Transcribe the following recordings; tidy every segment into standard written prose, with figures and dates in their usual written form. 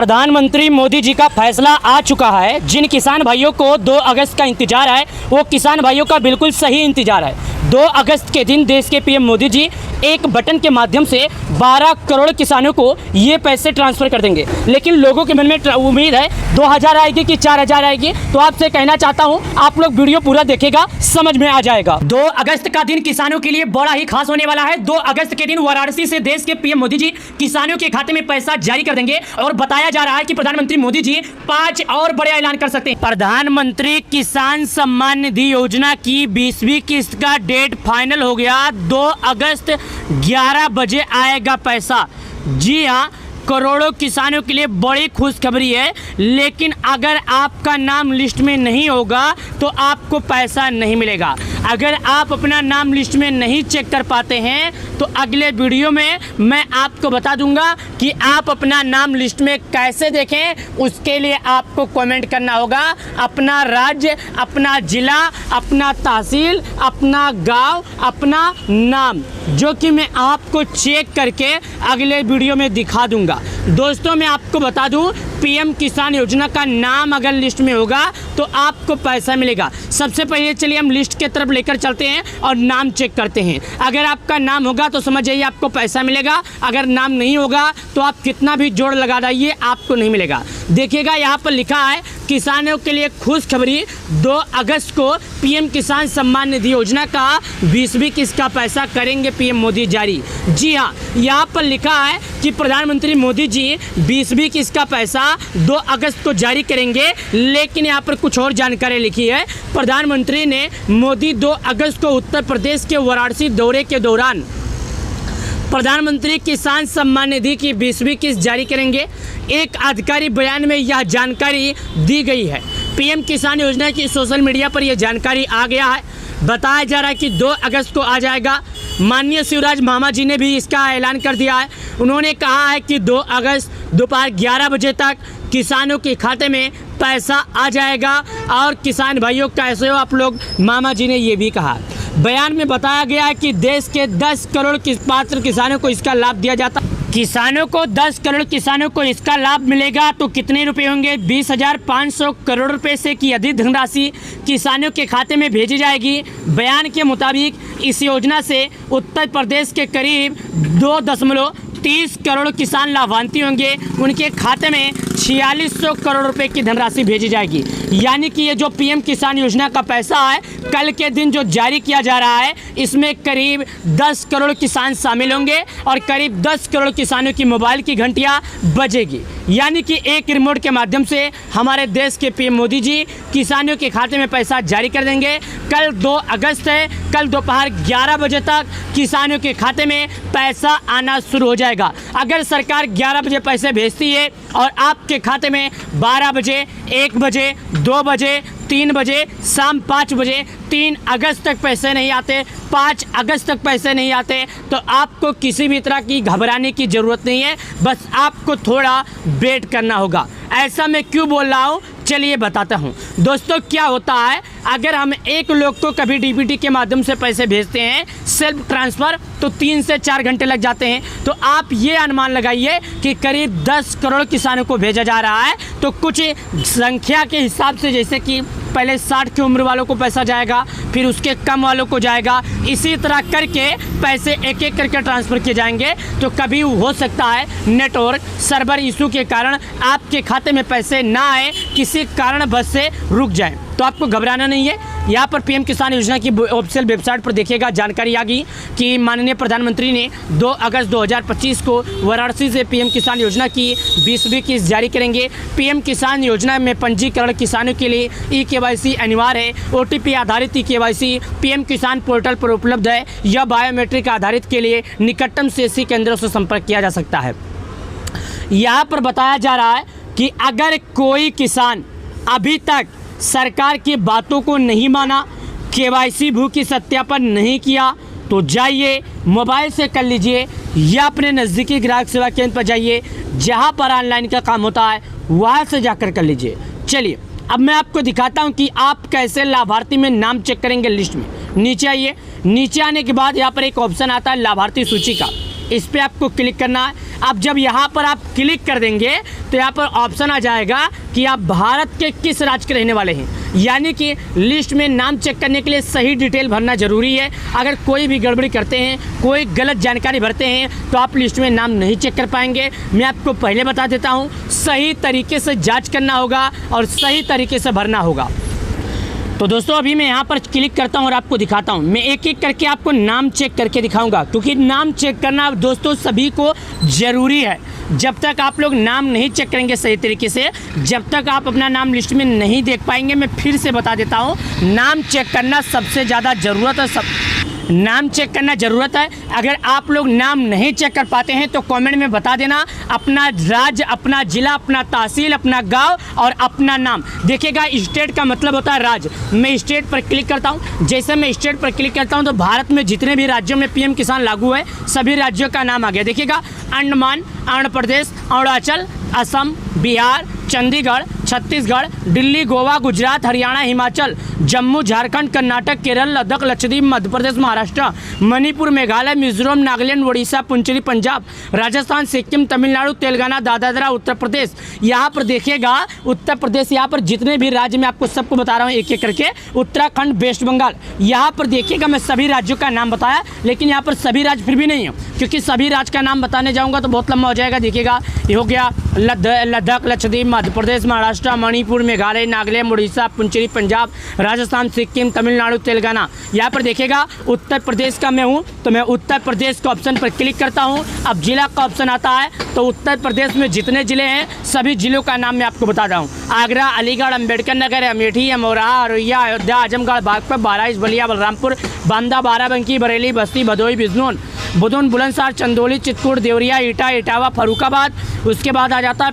प्रधानमंत्री मोदी जी का फैसला आ चुका है। जिन किसान भाइयों को 2 अगस्त का इंतजार है वो किसान भाइयों का बिल्कुल सही इंतजार है। 2 अगस्त के दिन देश के पीएम मोदी जी एक बटन के माध्यम से 12 करोड़ किसानों को ये पैसे ट्रांसफर कर देंगे। लेकिन लोगों के मन में उम्मीद है 2000 आएगी कि 4000 आएगी। तो आपसे कहना चाहता हूँ आप लोग वीडियो पूरा देखेगा, समझ में आ जाएगा। 2 अगस्त का दिन किसानों के लिए बड़ा ही खास होने वाला है। 2 अगस्त के दिन वाराणसी से देश के पीएम मोदी जी किसानों के खाते में पैसा जारी कर देंगे और बताया जा रहा है कि प्रधानमंत्री मोदी जी 5 और बड़े ऐलान कर सकते हैं। प्रधानमंत्री किसान सम्मान निधि योजना की 20वीं किस्त का डेट फाइनल हो गया। 2 अगस्त 11 बजे आएगा पैसा। जी हाँ, करोड़ों किसानों के लिए बड़ी खुशखबरी है। लेकिन अगर आपका नाम लिस्ट में नहीं होगा तो आपको पैसा नहीं मिलेगा। अगर आप अपना नाम लिस्ट में नहीं चेक कर पाते हैं तो अगले वीडियो में मैं आपको बता दूंगा कि आप अपना नाम लिस्ट में कैसे देखें। उसके लिए आपको कमेंट करना होगा अपना राज्य, अपना जिला, अपना तहसील, अपना गांव, अपना नाम, जो कि मैं आपको चेक करके अगले वीडियो में दिखा दूंगा। दोस्तों मैं आपको बता दूं, पीएम किसान योजना का नाम अगर लिस्ट में होगा तो आपको पैसा मिलेगा। सबसे पहले चलिए हम लिस्ट के तरफ लेकर चलते हैं और नाम चेक करते हैं। अगर आपका नाम होगा तो समझ जाइए आपको पैसा मिलेगा। अगर नाम नहीं होगा तो आप कितना भी जोड़ लगा दीजिए आपको नहीं मिलेगा। देखिएगा यहाँ पर लिखा है किसानों के लिए खुशखबरी, 2 अगस्त को पीएम किसान सम्मान निधि योजना का 20वीं किस्त का पैसा करेंगे पीएम मोदी जारी। जी हाँ, यहाँ पर लिखा है कि प्रधानमंत्री मोदी जी 20वीं किस्त का पैसा 2 अगस्त को जारी करेंगे। लेकिन यहाँ पर कुछ और जानकारी लिखी है। प्रधानमंत्री ने मोदी 2 अगस्त को उत्तर प्रदेश के वाराणसी दौरे के दौरान प्रधानमंत्री किसान सम्मान निधि की 20वीं किस्त जारी करेंगे। एक आधिकारिक बयान में यह जानकारी दी गई है। पीएम किसान योजना की सोशल मीडिया पर यह जानकारी आ गया है। बताया जा रहा है कि 2 अगस्त को आ जाएगा। माननीय शिवराज मामा जी ने भी इसका ऐलान कर दिया है। उन्होंने कहा है कि 2 अगस्त दोपहर 11 बजे तक किसानों के खाते में पैसा आ जाएगा। और किसान भाइयों कैसे हो आप लोग, मामा जी ने ये भी कहा। बयान में बताया गया है कि देश के 10 करोड़ पात्र किसानों को इसका लाभ दिया जाता। किसानों को 10 करोड़ किसानों को इसका लाभ मिलेगा तो कितने रुपए होंगे? 20,500 करोड़ रुपए से की अधिक धनराशि किसानों के खाते में भेजी जाएगी। बयान के मुताबिक इस योजना से उत्तर प्रदेश के करीब 2.30 करोड़ किसान लाभान्वित होंगे। उनके खाते में 4600 करोड़ रुपए की धनराशि भेजी जाएगी। यानी कि ये जो पीएम किसान योजना का पैसा है कल के दिन जो जारी किया जा रहा है इसमें करीब 10 करोड़ किसान शामिल होंगे और करीब 10 करोड़ किसानों की मोबाइल की घंटियां बजेगी। यानी कि एक रिमोट के माध्यम से हमारे देश के पीएम मोदी जी किसानों के खाते में पैसा जारी कर देंगे। कल 2 अगस्त है, कल दोपहर 11 बजे तक किसानों के खाते में पैसा आना शुरू हो जाएगा। अगर सरकार 11 बजे पैसे भेजती है और आपके खाते में 12 बजे, 1 बजे, 2 बजे, 3 बजे, शाम 5 बजे, 3 अगस्त तक पैसे नहीं आते, 5 अगस्त तक पैसे नहीं आते तो आपको किसी भी तरह की घबराने की ज़रूरत नहीं है। बस आपको थोड़ा वेट करना होगा। ऐसा मैं क्यों बोल रहा हूँ चलिए बताता हूँ। दोस्तों क्या होता है, अगर हम एक लोग को कभी डीबीटी के माध्यम से पैसे भेजते हैं सेल्फ ट्रांसफ़र तो 3 से 4 घंटे लग जाते हैं। तो आप ये अनुमान लगाइए कि करीब 10 करोड़ किसानों को भेजा जा रहा है। तो कुछ संख्या के हिसाब से, जैसे कि पहले 60 की उम्र वालों को पैसा जाएगा, फिर उसके कम वालों को जाएगा, इसी तरह करके पैसे एक एक करके ट्रांसफ़र किए जाएंगे। तो कभी हो सकता है नेटवर्क सर्वर इशू के कारण आपके खाते में पैसे ना आए, किसी कारणवश से रुक जाए। तो आपको घबराना नहीं है। यहाँ पर पीएम किसान योजना की ऑफिशियल वेबसाइट पर देखिएगा जानकारी आ गई कि माननीय प्रधानमंत्री ने 2 अगस्त 2025 को वाराणसी से पीएम किसान योजना की 20वीं किस्त जारी करेंगे। पीएम किसान योजना में पंजीकरण किसानों के लिए ई-KYC अनिवार्य है। OTP आधारित ई-KYC पीएम किसान पोर्टल पर उपलब्ध है। यह बायोमेट्रिक आधारित के लिए निकटतम CSC केंद्रों से संपर्क किया जा सकता है। यहाँ पर बताया जा रहा है कि अगर कोई किसान अभी तक सरकार की बातों को नहीं माना, KYC भू की सत्यापन नहीं किया तो जाइए मोबाइल से कर लीजिए या अपने नज़दीकी ग्राहक सेवा केंद्र पर जाइए, जहां पर ऑनलाइन का काम होता है वहां से जाकर कर लीजिए। चलिए अब मैं आपको दिखाता हूं कि आप कैसे लाभार्थी में नाम चेक करेंगे लिस्ट में। नीचे आइए। नीचे आने के बाद यहाँ पर एक ऑप्शन आता है लाभार्थी सूची का। इस पर आपको क्लिक करना है। अब जब यहाँ पर आप क्लिक कर देंगे तो यहाँ पर ऑप्शन आ जाएगा कि आप भारत के किस राज्य के रहने वाले हैं, यानी कि लिस्ट में नाम चेक करने के लिए सही डिटेल भरना ज़रूरी है। अगर कोई भी गड़बड़ी करते हैं, कोई गलत जानकारी भरते हैं तो आप लिस्ट में नाम नहीं चेक कर पाएंगे। मैं आपको पहले बता देता हूँ, सही तरीके से जांच करना होगा और सही तरीके से भरना होगा। तो दोस्तों अभी मैं यहाँ पर क्लिक करता हूँ और आपको दिखाता हूँ। मैं एक एक करके आपको नाम चेक करके दिखाऊंगा, क्योंकि नाम चेक करना दोस्तों सभी को ज़रूरी है। जब तक आप लोग नाम नहीं चेक करेंगे सही तरीके से, जब तक आप अपना नाम लिस्ट में नहीं देख पाएंगे। मैं फिर से बता देता हूँ, नाम चेक करना सबसे ज़्यादा ज़रूरत है। नाम चेक करना ज़रूरत है। अगर आप लोग नाम नहीं चेक कर पाते हैं तो कमेंट में बता देना, अपना राज्य, अपना ज़िला, अपना तहसील, अपना गांव और अपना नाम। देखिएगा स्टेट का मतलब होता है राज्य। मैं स्टेट पर क्लिक करता हूं। जैसे मैं स्टेट पर क्लिक करता हूं तो भारत में जितने भी राज्यों में पीएम किसान लागू है सभी राज्यों का नाम आ गया। देखिएगा अंडमान, आंध्र प्रदेश, अरुणाचल, असम, बिहार, चंडीगढ़, छत्तीसगढ़, दिल्ली, गोवा, गुजरात, हरियाणा, हिमाचल, जम्मू, झारखंड, कर्नाटक, केरल, लद्दाख, लक्षद्वीप, मध्य प्रदेश, महाराष्ट्र, मणिपुर, मेघालय, मिजोरम, नागालैंड, उड़ीसा, पुंचली, पंजाब, राजस्थान, सिक्किम, तमिलनाडु, तेलंगाना, दादरा, उत्तर प्रदेश। यहाँ पर देखिएगा उत्तर प्रदेश, यहाँ पर जितने भी राज्य में आपको सबको बता रहा हूँ एक एक करके, उत्तराखंड, वेस्ट बंगाल। यहाँ पर देखिएगा मैं सभी राज्यों का नाम बताया, लेकिन यहाँ पर सभी राज्य फिर भी नहीं है, क्योंकि सभी राज्य का नाम बताने जाऊँगा तो बहुत लंबा हो जाएगा। देखिएगा ये हो गया लद्दाख, लक्षद्वीप, मध्य प्रदेश, महाराष्ट्र, मणिपुर, मेघालय, नागालैंड, उड़ीसा, पुंचली, पंजाब, राजस्थान, सिक्किम, तमिलनाडु, तेलंगाना। यहाँ पर देखिएगा उत्तर प्रदेश का मैं हूँ तो मैं उत्तर प्रदेश के ऑप्शन पर क्लिक करता हूँ। अब जिला का ऑप्शन आता है तो उत्तर प्रदेश में जितने ज़िले हैं सभी जिलों का नाम मैं आपको बता रहा हूँ। आगरा, अलीगढ़, अम्बेडकर नगर, अमेठी, अमरोहा, औरैया, अयोध्या, आजमगढ़, बागपत, बहराइच, बलिया, बलरामपुर, बांदा, बाराबंकी, बरेली, बस्ती, भदोही, बिजनौर, बुलंदशहर, चंदौली, चित्रकूट, देवरिया, इटावा, फर्रुखाबाद। उसके बाद आ जाता है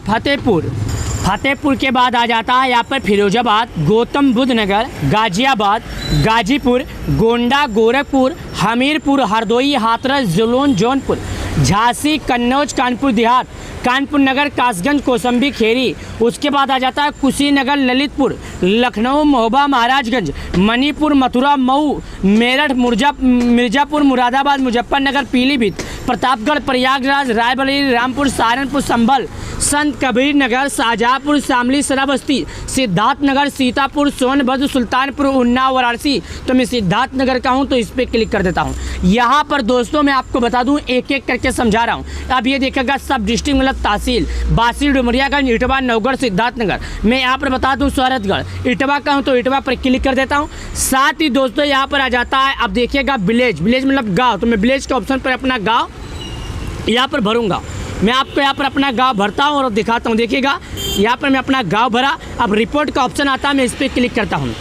फतेहपुर के बाद आ जाता है यहाँ पर फिरोजाबाद, गौतम बुद्ध नगर, गाजियाबाद, गाजीपुर, गोंडा, गोरखपुर, हमीरपुर, हरदोई, हाथरस, जालौन, जौनपुर, झांसी, कन्नौज, कानपुर देहात, कानपुर नगर, कासगंज, कौशाम्बी, खेरी। उसके बाद आ जाता है कुशीनगर, ललितपुर, लखनऊ, महोबा, महाराजगंज, मणिपुर, मथुरा, मऊ, मेरठ, मिर्ज़ापुर, मुरादाबाद, मुजफ्फरनगर, पीलीभीत, प्रतापगढ़, प्रयागराज, रायबरेली, रामपुर, सहारनपुर, संभल, संत कबीर नगर, शाहजहाँपुर, शामली, श्रावस्ती, सिद्धार्थनगर, सीतापुर, सोनभद्र, सुल्तानपुर, उन्नाव, वाराणसी। तो मैं सिद्धार्थनगर का हूँ तो इस पर क्लिक कर देता हूँ। यहाँ पर दोस्तों मैं आपको बता दूँ, एक एक करके समझा रहा हूँ। अब ये देखिएगा सब डिस्ट्रिक्ट मतलब तहसील, बासी, डुमरियागंज, इटवा, नवगढ़, सिद्धार्थनगर। मैं यहाँ पर बता दूँ शरतगढ़, इटवा का हूँ तो इटवा पर क्लिक कर देता हूँ। साथ ही दोस्तों यहाँ पर आ जाता है, अब देखिएगा विलेज मतलब गाँव, तो मैं विलेज के ऑप्शन पर अपना गाँव यहाँ पर भरूँगा। मैं आपको यहाँ पर अपना गांव भरता हूँ और दिखाता हूँ। देखिएगा यहाँ पर मैं अपना गांव भरा। अब रिपोर्ट का ऑप्शन आता है, मैं इस पर क्लिक करता हूँ।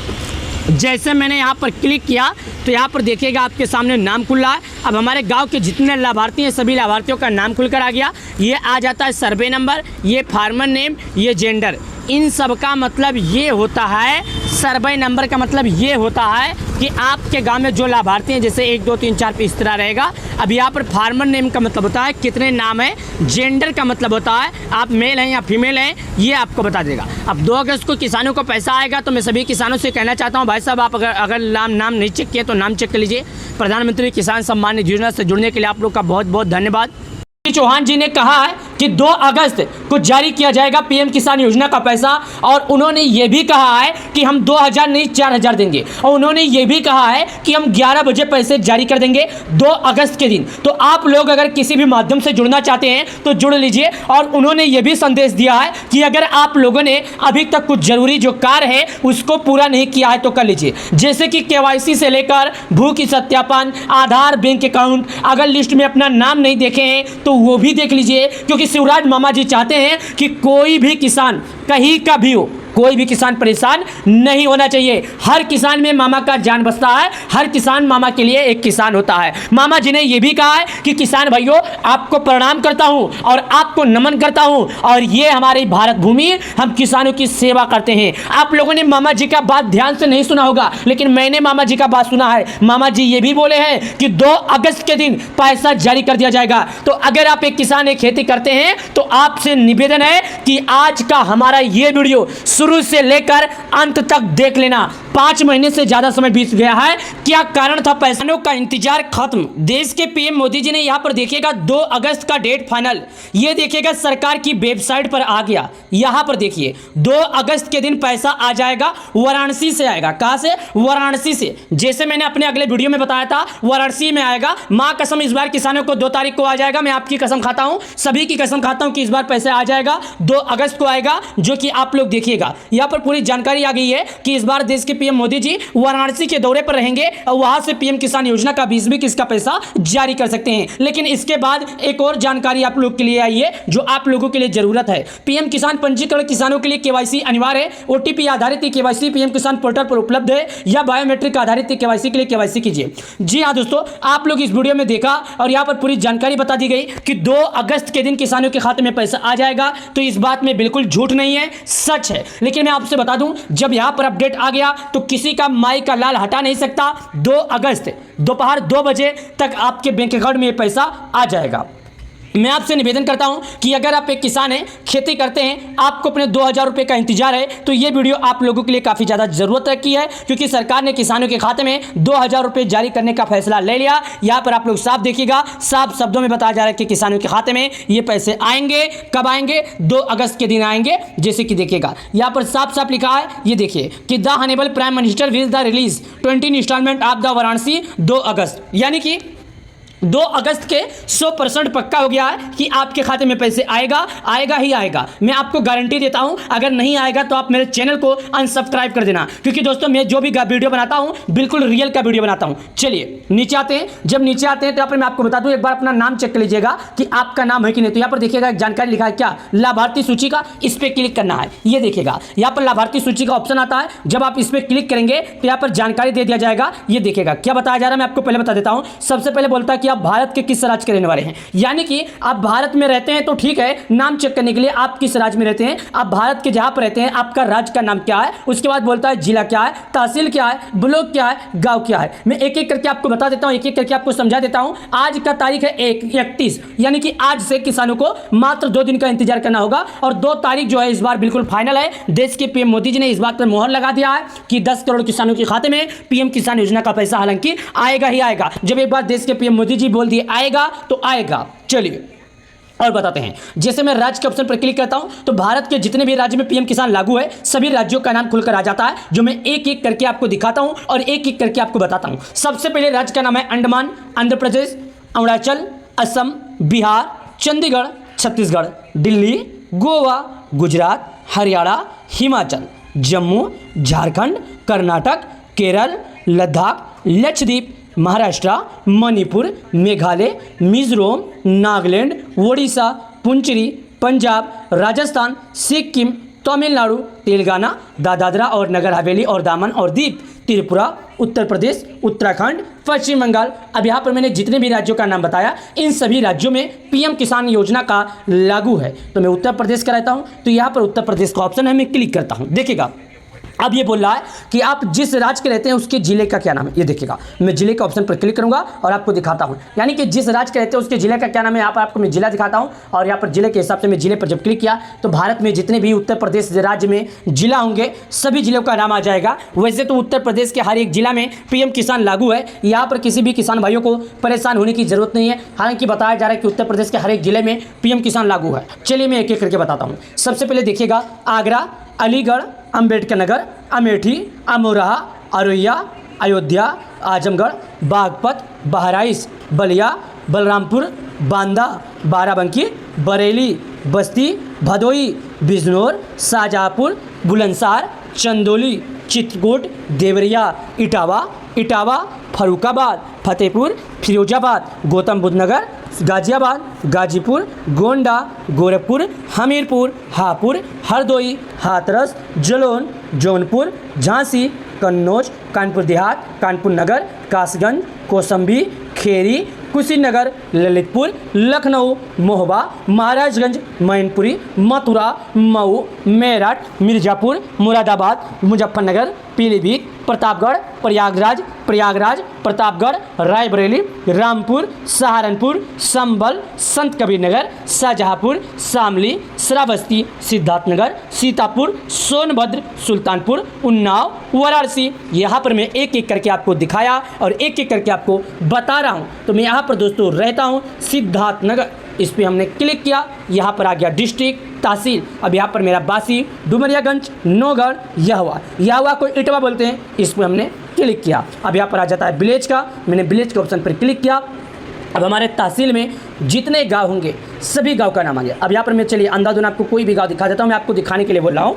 जैसे मैंने यहाँ पर क्लिक किया तो यहाँ पर देखिएगा आपके सामने नाम खुल रहा है। अब हमारे गांव के जितने लाभार्थी हैं सभी लाभार्थियों का नाम खुलकर आ गया। ये आ जाता है सर्वे नंबर, ये फार्मर नेम, ये जेंडर। इन सब का मतलब ये होता है, सर्वे नंबर का मतलब ये होता है कि आपके गांव में जो लाभार्थी हैं, जैसे 1 2 3 4 इस तरह रहेगा। अब यहाँ पर फार्मर नेम का मतलब होता है कितने नाम है, जेंडर का मतलब होता है आप मेल हैं या फीमेल हैं, ये आपको बता देगा। अब 2 अगस्त को किसानों को पैसा आएगा तो मैं सभी किसानों से कहना चाहता हूँ, भाई साहब आप अगर नाम नहीं चेक किए तो नाम चेक कर लीजिए। प्रधानमंत्री किसान सम्मान निधि योजना से जुड़ने के लिए आप लोग का बहुत बहुत धन्यवाद। चौहान जी ने कहा है कि 2 अगस्त को जारी किया जाएगा पीएम किसान योजना का पैसा, और उन्होंने ये भी कहा है कि हम 2000 नहीं 4000 देंगे, और उन्होंने ये भी कहा है कि हम 11 बजे पैसे जारी कर देंगे 2 अगस्त के दिन। तो आप लोग अगर किसी भी माध्यम से जुड़ना चाहते हैं तो जुड़ लीजिए। और उन्होंने ये भी संदेश दिया है कि अगर आप लोगों ने अभी तक कुछ जरूरी जो कार्य है उसको पूरा नहीं किया है तो कर लीजिए, जैसे कि KYC से लेकर भू की सत्यापन, आधार, बैंक अकाउंट। अगर लिस्ट में अपना नाम नहीं देखे हैं तो वो भी देख लीजिए, क्योंकि शिवराज मामा जी चाहते हैं कि कोई भी किसान कहीं का भी हो, कोई भी किसान परेशान नहीं होना चाहिए। हर किसान में मामा का जान बसता है, हर किसान मामा के लिए एक किसान होता है। मामा जी ने यह भी कहा है कि किसान भाइयों आपको प्रणाम करता हूं और आपको नमन करता हूं, और ये हमारी भारत भूमि, हम किसानों की सेवा करते हैं। आप लोगों ने मामा जी का बात ध्यान से नहीं सुना होगा, लेकिन मैंने मामा जी का बात सुना है। मामा जी ये भी बोले हैं कि 2 अगस्त के दिन पैसा जारी कर दिया जाएगा। तो अगर आप एक किसान एक खेती करते हैं तो आपसे निवेदन है कि आज का हमारा ये वीडियो शुरू से लेकर अंत तक देख लेना। 5 महीने से ज्यादा समय बीत गया है। क्या कारण था? पैसों का इंतजार खत्म। देश के पीएम मोदी जी ने यहां पर देखिएगा 2 अगस्त का डेट फाइनल, ये देखिएगा सरकार की वेबसाइट पर आ गया। यहां पर देखिए 2 अगस्त के दिन पैसा आ जाएगा, वाराणसी से आएगा। कहां से? वाराणसी से। जैसे मैंने अपने अगले वीडियो में बताया था, वाराणसी में आएगा। मां कसम इस बार किसानों को 2 तारीख को आ जाएगा। मैं आपकी कसम खाता हूं, सभी की कसम खाता हूं कि इस बार पैसा आ जाएगा, 2 अगस्त को आएगा, जो कि आप लोग देखिएगा। यहां पर पूरी जानकारी आ गई है कि इस बार देश के पीएम मोदी जी वाराणसी के दौरे पर रहेंगे और वहां से पीएम किसान योजना का 20 किस्त का पैसा जारी कर सकते हैं। लेकिन इसके बाद एक और जानकारी आप लोग के लिए आई है जो आप लोगों के लिए जरूरत है। पीएम किसान पंजीकरण किसानों के लिए केवाईसी अनिवार्य है। ओटीपी आधारित केवाईसी पीएम किसान पोर्टल पर उपलब्ध है या बायोमेट्रिक आधारित केवाईसी के लिए केवाईसी कीजिए। जी हाँ दोस्तों, आप लोग इस वीडियो में देखा और यहां पर पूरी जानकारी बता दी गई कि 2 अगस्त के दिन किसानों के खाते में पैसा आ जाएगा। तो इस बात में बिल्कुल झूठ नहीं है, सच है। लेकिन मैं आपसे बता दूं, जब यहां पर अपडेट आ गया तो किसी का माई का लाल हटा नहीं सकता। 2 अगस्त दोपहर 2 बजे तक आपके बैंक अकाउंट में ये पैसा आ जाएगा। मैं आपसे निवेदन करता हूं कि अगर आप एक किसान हैं, खेती करते हैं, आपको अपने 2000 रुपये का इंतजार है, तो ये वीडियो आप लोगों के लिए काफ़ी ज़्यादा ज़रूरत रखी है, क्योंकि सरकार ने किसानों के खाते में 2000 रुपये जारी करने का फैसला ले लिया। यहाँ पर आप लोग साफ देखिएगा, साफ शब्दों में बताया जा रहा है कि किसानों के खाते में ये पैसे आएंगे। कब आएंगे? 2 अगस्त के दिन आएंगे। जैसे कि देखिएगा यहाँ पर साफ साफ लिखा है, ये देखिए कि the honourable prime minister will the release 20 instalment of the Varanasi 2 अगस्त, यानी कि 2 अगस्त के 100% पक्का हो गया है कि आपके खाते में पैसे आएगा, आएगा ही आएगा। मैं आपको गारंटी देता हूं, अगर नहीं आएगा तो आप मेरे चैनल को अनसब्सक्राइब कर देना, क्योंकि दोस्तों मैं जो भी वीडियो बनाता हूं बिल्कुल रियल का वीडियो बनाता हूं। चलिए नीचे आते हैं। जब नीचे आते हैं तो यहाँ पर मैं आपको बता दूं, एक बार अपना नाम चेक कर लीजिएगा कि आपका नाम है कि नहीं। तो यहाँ पर देखिएगा जानकारी लिखा है क्या, लाभार्थी सूची का, इस पर क्लिक करना है। ये देखिएगा यहाँ पर लाभार्थी सूची का ऑप्शन आता है। जब आप इस पर क्लिक करेंगे तो यहाँ पर जानकारी दे दिया जाएगा। ये देखिएगा क्या बताया जा रहा है, मैं आपको पहले बता देता हूँ। सबसे पहले बोलता है कि आप भारत के किस राज्य के रहने वाले हैं, यानी कि आप भारत में रहते हैं तो ठीक है, नाम चेक करने के लिए आप किस राज्य में रहते हैं, आप भारत के जहां पर रहते हैं आपका राज्य का नाम क्या है। उसके बाद बोलता है जिला क्या है, तहसील क्या है, ब्लॉक क्या है, गांव क्या है। मैं एक एक करके आपको बता देता हूं, एक एक करके आपको समझा देता हूं। आज का तारीख है 31, यानी कि आज से किसानों को मात्र 2 दिन का इंतजार करना होगा और 2 तारीख जो है इस बार बिल्कुल फाइनल है। देश के पीएम मोदी जी ने इस बात पर मोहर लगा दिया है कि 10 करोड़ किसानों के खाते में पीएम किसान योजना का पैसा हालांकि आएगा ही आएगा। जब एक बार देश के पीएम मोदी जी बोल दिए आएगा तो आएगा। चलिए और बताते हैं। जैसे मैं राज्य के ऑप्शन पर क्लिक करता हूं तो भारत के जितने भी राज्य में पीएम किसान लागू है सभी राज्यों का नाम खुलकर आ जाता है, जो मैं एक एक करके आपको दिखाता हूं और एक एक करके आपको बताता हूं। सबसे पहले राज्य का नाम है अंडमान, आंध्र प्रदेश, अरुणाचल, असम, बिहार, चंडीगढ़, छत्तीसगढ़, दिल्ली, गोवा, गुजरात, हरियाणा, हिमाचल, जम्मू, झारखंड, कर्नाटक, केरल, लद्दाख, लक्षद्वीप, महाराष्ट्र, मणिपुर, मेघालय, मिजोरम, नागालैंड, ओडिशा, पुंचेरी, पंजाब, राजस्थान, सिक्किम, तमिलनाडु, तेलंगाना, दादरा और नगर हवेली और दामन और दीव, त्रिपुरा, उत्तर प्रदेश, उत्तराखंड, पश्चिम बंगाल। अब यहाँ पर मैंने जितने भी राज्यों का नाम बताया इन सभी राज्यों में पीएम किसान योजना का लागू है। तो मैं उत्तर प्रदेश का रहता हूँ, तो यहाँ पर उत्तर प्रदेश का ऑप्शन है, मैं क्लिक करता हूँ। देखिएगा अब ये बोल रहा है कि आप जिस राज्य के रहते हैं उसके जिले का क्या नाम है। ये देखिएगा मैं जिले के ऑप्शन पर क्लिक करूंगा और आपको दिखाता हूं, यानी कि जिस राज्य के रहते हैं उसके जिले का क्या नाम है। यहाँ पर आपको मैं जिला दिखाता हूं और यहाँ पर जिले के हिसाब से मैं जिले पर जब क्लिक किया तो भारत में जितने भी उत्तर प्रदेश राज्य में जिला होंगे सभी जिलों का नाम आ जाएगा। वैसे तो उत्तर प्रदेश के हर एक जिला में पीएम किसान लागू है, यहाँ पर किसी भी किसान भाइयों को परेशान होने की जरूरत नहीं है। हालांकि बताया जा रहा है कि उत्तर प्रदेश के हर एक जिले में पीएम किसान लागू है। चलिए मैं एक एक करके बताता हूँ। सबसे पहले देखिएगा आगरा, अलीगढ़, अंबेडकर नगर, अमेठी, अमरोहा, औरैया, अयोध्या, आजमगढ़, बागपत, बहराइच, बलिया, बलरामपुर, बांदा, बाराबंकी, बरेली, बस्ती, भदोई, बिजनौर, शाहजहाँपुर, बुलंदशहर, चंदौली, चित्रकूट, देवरिया, इटावा, फरुखाबाद, फतेहपुर, फिरोजाबाद, गौतम बुद्ध नगर, गाजियाबाद, गाजीपुर, गोंडा, गोरखपुर, हमीरपुर, हापुड़, हरदोई, हाथरस, जलौन, जौनपुर, झांसी, कन्नौज, कानपुर देहात, कानपुर नगर, कासगंज, कौशाम्बी, खेरी, कुशीनगर, ललितपुर, लखनऊ, महोबा, महाराजगंज, मैनपुरी, मथुरा, मऊ, मेरठ, मिर्जापुर, मुरादाबाद, मुजफ्फरनगर, पीलीभीत, प्रतापगढ़, प्रयागराज, प्रतापगढ़, रायबरेली, रामपुर, सहारनपुर, संभल, संत कबीर नगर, शाहजहांपुर, शामली, श्रावस्ती, सिद्धार्थनगर, सीतापुर, सोनभद्र, सुल्तानपुर, उन्नाव, वाराणसी। यहाँ पर मैं एक एक करके आपको दिखाया और एक एक करके आपको बता रहा हूँ। तो मैं यहाँ पर दोस्तों रहता हूँ सिद्धार्थनगर, इस पर हमने क्लिक किया, यहाँ पर आ गया डिस्ट्रिक्ट, तहसील। अब यहाँ पर मेरा बासी, डुमरियागंज, नौगढ़, यहवा को इटवा बोलते हैं, इस पर हमने क्लिक किया। अब यहाँ पर आ जाता है विलेज का, मैंने विलेज के ऑप्शन पर क्लिक किया। अब हमारे तहसील में जितने गांव होंगे सभी गांव का नाम आ गया। अब यहाँ पर मैं चलिए अंधाधुन आपको कोई भी गांव दिखा देता हूँ, मैं आपको दिखाने के लिए बोल रहा हूँ।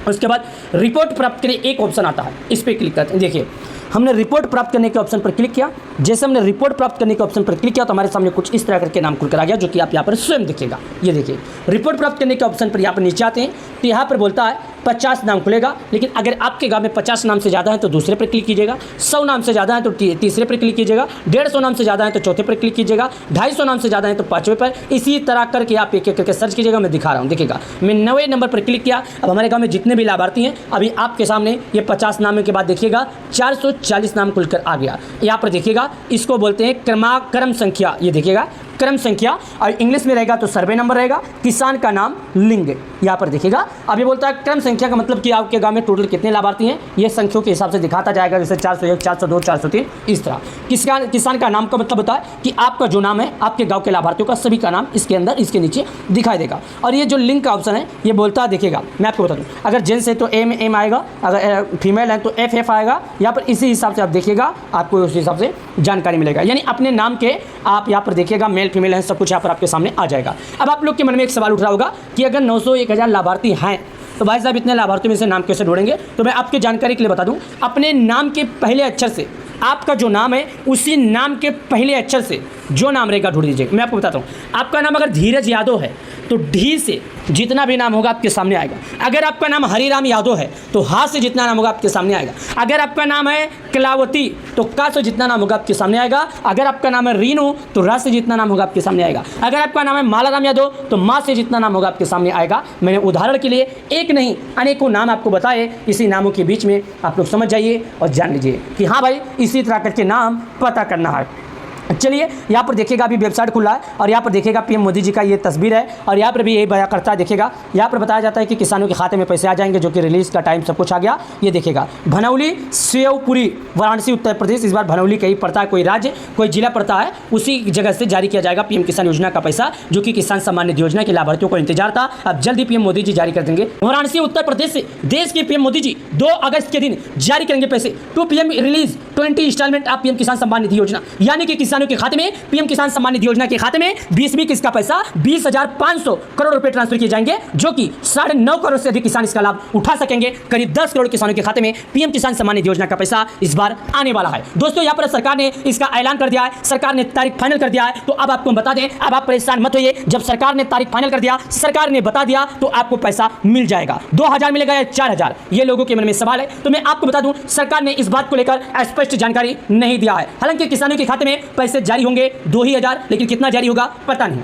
उसके बाद रिपोर्ट प्राप्त के लिए एक ऑप्शन आता है, इस पर क्लिक करते हैं। देखिए हमने रिपोर्ट प्राप्त करने के ऑप्शन पर क्लिक किया। जैसे हमने रिपोर्ट प्राप्त करने के ऑप्शन पर क्लिक किया तो हमारे सामने कुछ इस तरह करके नाम खुलकर आ गया, जो कि आप यहाँ पर स्वयं दिखेगा। ये देखिए रिपोर्ट प्राप्त करने के ऑप्शन पर यहाँ पर नीचे आते हैं तो यहाँ पर बोलता है 50 नाम खुलेगा, लेकिन अगर आपके गांव में 50 नाम से ज़्यादा है तो दूसरे पर क्लिक कीजिएगा, 100 नाम से ज़्यादा है तो तीसरे पर क्लिक कीजिएगा, 150 नाम से ज़्यादा है तो चौथे पर क्लिक कीजिएगा, 250 नाम से ज़्यादा है तो पाँचवें पर, इसी तरह करके आप एक एक करके सर्च कीजिएगा। मैं दिखा रहा हूँ, देखिएगा मैं 9वें नंबर पर क्लिक किया। अब हमारे गाँव में जितने भी लाभार्थी हैं अभी आपके सामने ये 50 नामों के बाद देखिएगा 440 नाम खुलकर आ गया। यहाँ पर देखिएगा इसको बोलते हैं क्रम संख्या, ये देखिएगा क्रम संख्या, और इंग्लिश में रहेगा तो सर्वे नंबर रहेगा, किसान का नाम, लिंग। यहाँ पर देखिएगा अभी बोलता है क्रम संख्या का मतलब कि आपके गांव में टोटल कितने लाभार्थी हैं, ये संख्याओं के हिसाब से दिखाता जाएगा, जैसे 401, 402, 403 इस तरह। किसान का नाम का मतलब होता है कि आपका जो नाम है आपके गाँव के लाभार्थियों का सभी का नाम इसके अंदर इसके नीचे दिखाई देगा। और ये जो लिंक का ऑप्शन है ये बोलता है, देखिएगा मैं आपको बता दूँ, अगर जेंट्स है तो एम आएगा, अगर फीमेल है तो एफ आएगा। यहाँ पर इसी हिसाब से आप देखिएगा, आपको उस हिसाब से जानकारी मिलेगा। यानी अपने नाम के आप यहाँ पर देखिएगा मेल फीमेल है सब कुछ यहाँ पर आपके सामने आ जाएगा। अब आप लोग के मन में एक सवाल उठ रहा होगा कि अगर 900 1000 लाभार्थी हैं तो भाई साहब इतने लाभार्थियों में से नाम कैसे ढूंढेंगे। तो मैं आपके जानकारी के लिए बता दूं, अपने नाम के पहले अक्षर से आपका जो नाम है उसी नाम के पहले अक्षर से जो नाम रहेगा ढूंढ दीजिए। मैं आपको बताता हूँ, आपका नाम अगर धीरज यादव है तो ढी से जितना भी नाम होगा आपके सामने आएगा। अगर आपका नाम हरिराम यादव है तो हा से जितना नाम होगा आपके सामने आएगा। अगर आपका नाम है कलावती तो का से जितना नाम होगा आपके सामने आएगा। अगर आपका नाम है रीनू तो रा से जितना नाम होगा आपके सामने आएगा। अगर आपका नाम है मालाराम यादव तो माँ से जितना नाम होगा आपके सामने आएगा। मैंने उदाहरण के लिए एक नहीं अनेकों नाम आपको बताए, इसी नामों के बीच में आप लोग समझ जाइए और जान लीजिए कि हाँ भाई इसी तरह करके नाम पता करना है। चलिए यहाँ पर देखिएगा अभी वेबसाइट खुला है और यहाँ पर देखिएगा पीएम मोदी जी का ये तस्वीर है और यहाँ पर भी यही बयां करता है। देखिएगा यहाँ पर बताया जाता है कि किसानों के खाते में पैसे आ जाएंगे, जो कि रिलीज का टाइम सब कुछ आ गया। ये देखिएगा भनौली, शिवपुरी, वाराणसी, उत्तर प्रदेश। इस बार भनौली कहीं पड़ता है, कोई राज्य कोई जिला पड़ता है, उसी जगह से जारी किया जाएगा पीएम किसान योजना का पैसा, जो कि किसान सम्मान निधि योजना के लाभार्थियों को इंतजार था। अब जल्दी पीएम मोदी जी जारी कर देंगे। वाराणसी उत्तर प्रदेश से देश के पीएम मोदी जी 2 अगस्त के दिन जारी करेंगे पैसे। 2 PM release 20 instalment of PM Kisan Samman निधि योजना, यानी कि किसानों के खाते में पीएम किसान सम्मान निधि योजना के खाते में 20वीं किस्त का पैसा 20,500 करोड़ रुपए ट्रांसफर किए जाएंगे, जो कि 9.5 करोड़ से अधिक किसान इसका लाभ उठा सकेंगे। करीब 10 करोड़ किसानों के खाते में पीएम किसान सम्मान निधि योजना का पैसा इस बार आने वाला है। दोस्तों यहाँ पर सरकार ने इसका ऐलान कर दिया है, सरकार ने तारीख फाइनल कर दिया है। तो अब आपको बता दें, अब आप परेशान मत होइए, जब सरकार ने तारीख फाइनल कर दिया, सरकार ने बता दिया तो आपको पैसा मिल जाएगा। 2000 मिलेगा या 4000, ये लोगों के मन में सवाल है। तो मैं आपको बता दूं, सरकार ने इस बात को लेकर स्पष्ट जानकारी नहीं दिया है। हालांकि किसानों के खाते में पैसे जारी होंगे 2000, लेकिन कितना जारी होगा पता नहीं,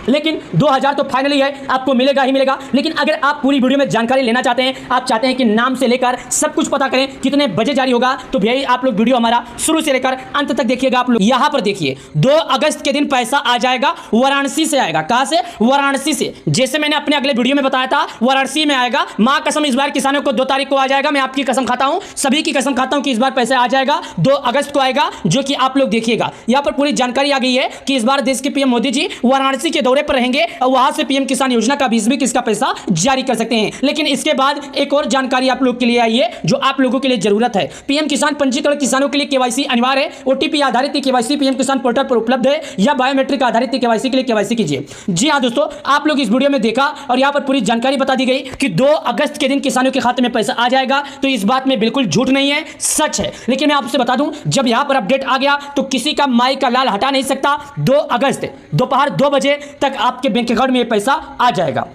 लेकिन 2000 तो फाइनली है, आपको मिलेगा ही मिलेगा। लेकिन अगर आप पूरी वीडियो में जानकारी लेना चाहते हैं, आप चाहते हैं कि नाम से लेकर सब कुछ पता करें, कितने बजे जारी होगा, तो भैया आप लोग वीडियो हमारा शुरू से लेकर अंत तक देखिएगा। आप लोग यहाँ पर देखिए 2 अगस्त के दिन पैसा आ जाएगा, वाराणसी से आएगा। कहाँ से? वाराणसी से। जैसे मैंने अपने अगले वीडियो में बताया था, वाराणसी में आएगा। माँ कसम इस बार किसानों को 2 तारीख को आ जाएगा। मैं आपकी कसम खाता हूँ, सभी की कसम खाता हूँ कि इस बार पैसा आ जाएगा, 2 अगस्त को आएगा, जो कि आप लोग देखिएगा। यहाँ पर पूरी जानकारी आ गई है कि इस बार देश के पीएम मोदी जी वाराणसी के दौरे पर रहेंगे और वहां से पीएम किसान योजना का 20वीं किस्त का पैसा जारी कर सकते हैं। लेकिन इसके बाद एक और जानकारी आप लोग के लिए आई है, जो आप लोगों के लिए जरूरत है। पीएम किसान पंजीकरण किसानों के लिए केवाईसी अनिवार्य है। ओटीपी आधारित केवाईसी पीएम किसान पोर्टल पर उपलब्ध है, या बायोमेट्रिक आधारित केवाईसी के लिए केवाईसी कीजिए। जी हां दोस्तों, आप लोग इस वीडियो में देखा और यहाँ पर पूरी जानकारी बता दी गई कि 2 अगस्त के दिन किसानों के खाते में पैसा आ जाएगा। तो इस बात में बिल्कुल झूठ नहीं है, सच है। लेकिन मैं आपसे बता दूं, जब यहाँ पर अपडेट आ गया तो किसी का माई का लाल हटा नहीं सकता। 2 अगस्त दोपहर 2 बजे तक आपके बैंक अकाउंट में ये पैसा आ जाएगा।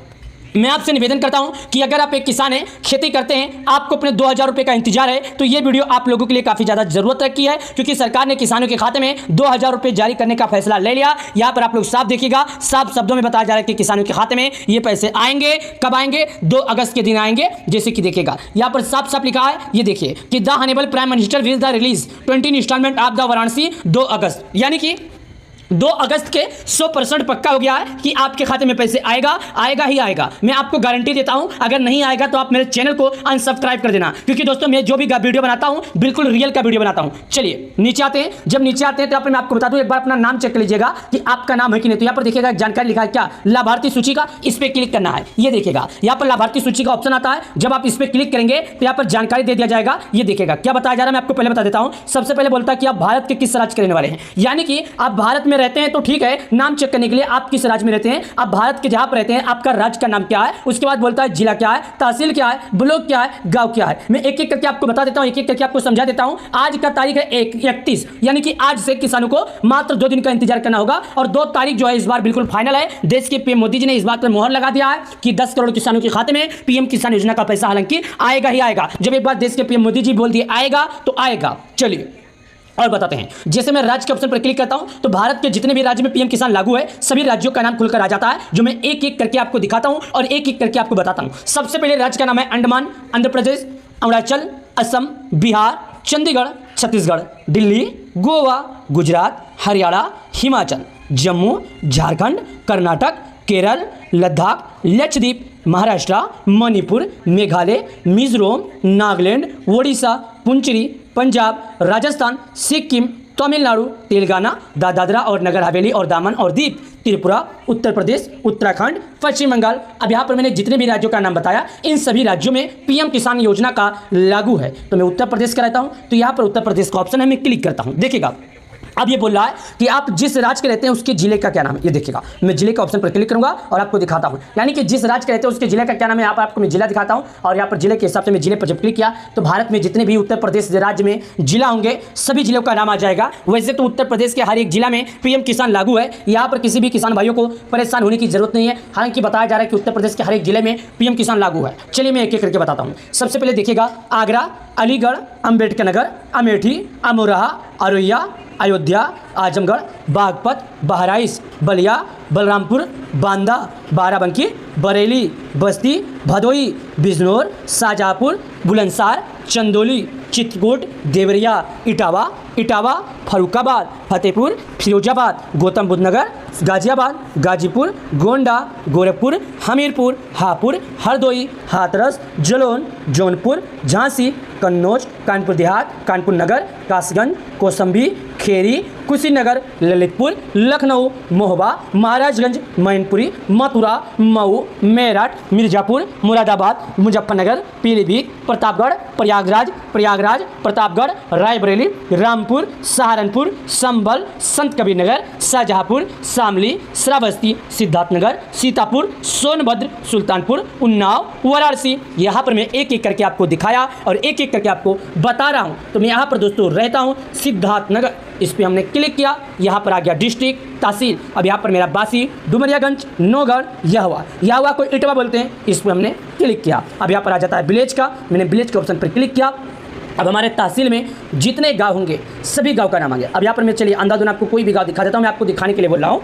मैं आपसे निवेदन करता हूं कि अगर आप एक किसान हैं, खेती करते हैं, आपको अपने 2000 रुपये का इंतजार है, तो ये वीडियो आप लोगों के लिए काफ़ी ज़्यादा ज़रूरत रखी है, क्योंकि सरकार ने किसानों के खाते में 2000 रुपये जारी करने का फैसला ले लिया। यहाँ पर आप लोग साफ देखिएगा, साफ शब्दों में बताया जा रहा है कि किसानों के खाते में ये पैसे आएंगे। कब आएंगे? 2 अगस्त के दिन आएंगे। जैसे कि देखिएगा यहाँ पर साफ साफ लिखा है, ये देखिए कि the honourable prime minister will the release 20 instalment of the Varanasi 2 अगस्त, यानी कि 2 अगस्त के 100% पक्का हो गया है कि आपके खाते में पैसे आएगा ही आएगा। मैं आपको गारंटी देता हूं, अगर नहीं आएगा तो आप मेरे चैनल को अनसब्सक्राइब कर देना, क्योंकि दोस्तों मैं जो भी वीडियो बनाता हूं बिल्कुल रियल का वीडियो बनाता हूं। चलिए नीचे आते हैं। जब नीचे आते हैं तो मैं आपको बता दूं, एक बार अपना नाम चेक कर लीजिएगा कि आपका नाम है कि नहीं। तो यहाँ पर देखिएगा जानकारी लिखा है क्या, लाभार्थी सूची का, इस पर क्लिक करना है। ये देखिएगा यहाँ पर लाभार्थी सूची का ऑप्शन आता है। जब आप इस पर क्लिक करेंगे तो यहाँ पर जानकारी दे दिया जाएगा। ये देखिएगा क्या बताया जा रहा है, मैं आपको पहले बता देता हूं। सबसे पहले बोलता है कि आप भारत के किस राज्य के रहने वाले हैं, यानी कि आप भारत में रहते हैं तो ठीक है, नाम चेक करने के लिए आप किस राज्य में रहते हैं, आप भारत के जहां पर रहते हैं आपका राज्य का नाम क्या है। उसके बाद बोलता है जिला क्या है, तहसील क्या है, ब्लॉक क्या है, गांव क्या है। मैं एक एक करके आपको बता देता हूं, एक एक करके आपको समझा देता हूं। आज का तारीख है 31, यानी कि आज से किसानों को मात्र 2 दिन का इंतजार करना होगा। और 2 तारीख जो है इस बार बिल्कुल फाइनल है। देश के पीएम मोदी जी ने इस बात पर मोहर लगा दिया है कि 10 करोड़ किसानों के खाते में पीएम किसान योजना का पैसा हालांकि आएगा ही आएगा। जब एक बार देश के पीएम मोदी जी बोल दिए आएगा तो आएगा। चलिए और बताते हैं। जैसे मैं राज्य के ऑप्शन पर क्लिक करता हूं तो भारत के जितने भी राज्य में पीएम किसान लागू है सभी राज्यों का नाम खुलकर आ जाता है, जो मैं एक एक करके आपको दिखाता हूं और एक एक करके आपको बताता हूं। सबसे पहले राज्य का नाम है अंडमान, आंध्र प्रदेश, अरुणाचल, असम, बिहार, चंडीगढ़, छत्तीसगढ़, दिल्ली, गोवा, गुजरात, हरियाणा, हिमाचल, जम्मू, झारखंड, कर्नाटक, केरल, लद्दाख, लक्षद्वीप, महाराष्ट्र, मणिपुर, मेघालय, मिजोरम, नागालैंड, ओडिशा, पुंचेरी, पंजाब, राजस्थान, सिक्किम, तमिलनाडु, तेलंगाना, दादरा और नगर हवेली और दामन और दीव, त्रिपुरा, उत्तर प्रदेश, उत्तराखंड, पश्चिम बंगाल। अब यहाँ पर मैंने जितने भी राज्यों का नाम बताया इन सभी राज्यों में पीएम किसान योजना का लागू है। तो मैं उत्तर प्रदेश का रहता हूँ, तो यहाँ पर उत्तर प्रदेश का ऑप्शन है, मैं क्लिक करता हूँ। देखिएगा अब ये बोल रहा है कि आप जिस राज्य के रहते हैं उसके जिले का क्या नाम है। ये देखिएगा मैं जिले का ऑप्शन पर क्लिक करूंगा और आपको दिखाता हूं, यानी कि जिस राज्य के रहते हैं उसके जिले का क्या नाम है। यहाँ पर आपको मैं जिला दिखाता हूं और यहाँ पर जिले के हिसाब से मैं जिले पर जब क्लिक किया तो भारत में जितने भी उत्तर प्रदेश राज्य में जिला होंगे सभी जिलों का नाम आ जाएगा। वैसे तो उत्तर प्रदेश के हर एक जिला में पीएम किसान लागू है, यहाँ पर किसी भी किसान भाइयों को परेशान होने की जरूरत नहीं है। हालांकि बताया जा रहा है कि उत्तर प्रदेश के हर एक जिले में पीएम किसान लागू है। चलिए मैं एक एक करके बताता हूँ। सबसे पहले देखिएगा आगरा, अलीगढ़, अंबेडकर नगर, अमेठी, अमरोहा, औरैया, अयोध्या, आजमगढ़, बागपत, बहराइच, बलिया, बलरामपुर, बांदा, बाराबंकी, बरेली, बस्ती, भदोई, बिजनौर, शाहजहाँपुर, बुलंदशहर, चंदौली, चित्रकूट, देवरिया, इटावा, फरुखाबाद, फतेहपुर, फिरोजाबाद, गौतम बुद्ध नगर, गाजियाबाद, गाजीपुर, गोंडा, गोरखपुर, हमीरपुर, हापुड़, हरदोई, हाथरस, जलौन, जौनपुर, झांसी, कन्नौज, कानपुर देहात, कानपुर नगर, कासगंज, कौशाम्बी, खेरी, कुशीनगर, ललितपुर, लखनऊ, मोहबा, महाराजगंज, मैनपुरी, मथुरा, मऊ, मेरठ, मिर्जापुर, मुरादाबाद, मुजफ्फरनगर, पीलीभीत, प्रतापगढ़, प्रयागराज, प्रतापगढ़, रायबरेली, रामपुर, सहारनपुर, संभल, संत कबीर नगर, शाहजहाँपुर, शामली, श्रावस्ती, सिद्धार्थनगर, सीतापुर, सोनभद्र, सुल्तानपुर, उन्नाव, वाराणसी। यहाँ पर मैं एक एक करके आपको दिखाया और एक एक करके आपको बता रहा हूँ। तो मैं यहाँ पर दोस्तों रहता हूँ सिद्धार्थनगर, इस पर हमने क्लिक किया, यहाँ पर आ गया डिस्ट्रिक्ट, तहसील। अब यहाँ पर मेरा बासी, डुमरियागंज, नौगढ़, यहवा को इटवा बोलते हैं, इस पर हमने क्लिक किया। अब यहाँ पर आ जाता है विलेज का, मैंने विलेज के ऑप्शन पर क्लिक किया। अब हमारे तहसील में जितने गांव होंगे सभी गांव का नाम आ गया। अब यहाँ पर मैं चलिए अंधाधुन आपको कोई भी गांव दिखा देता हूँ, मैं आपको दिखाने के लिए बोल रहा हूँ।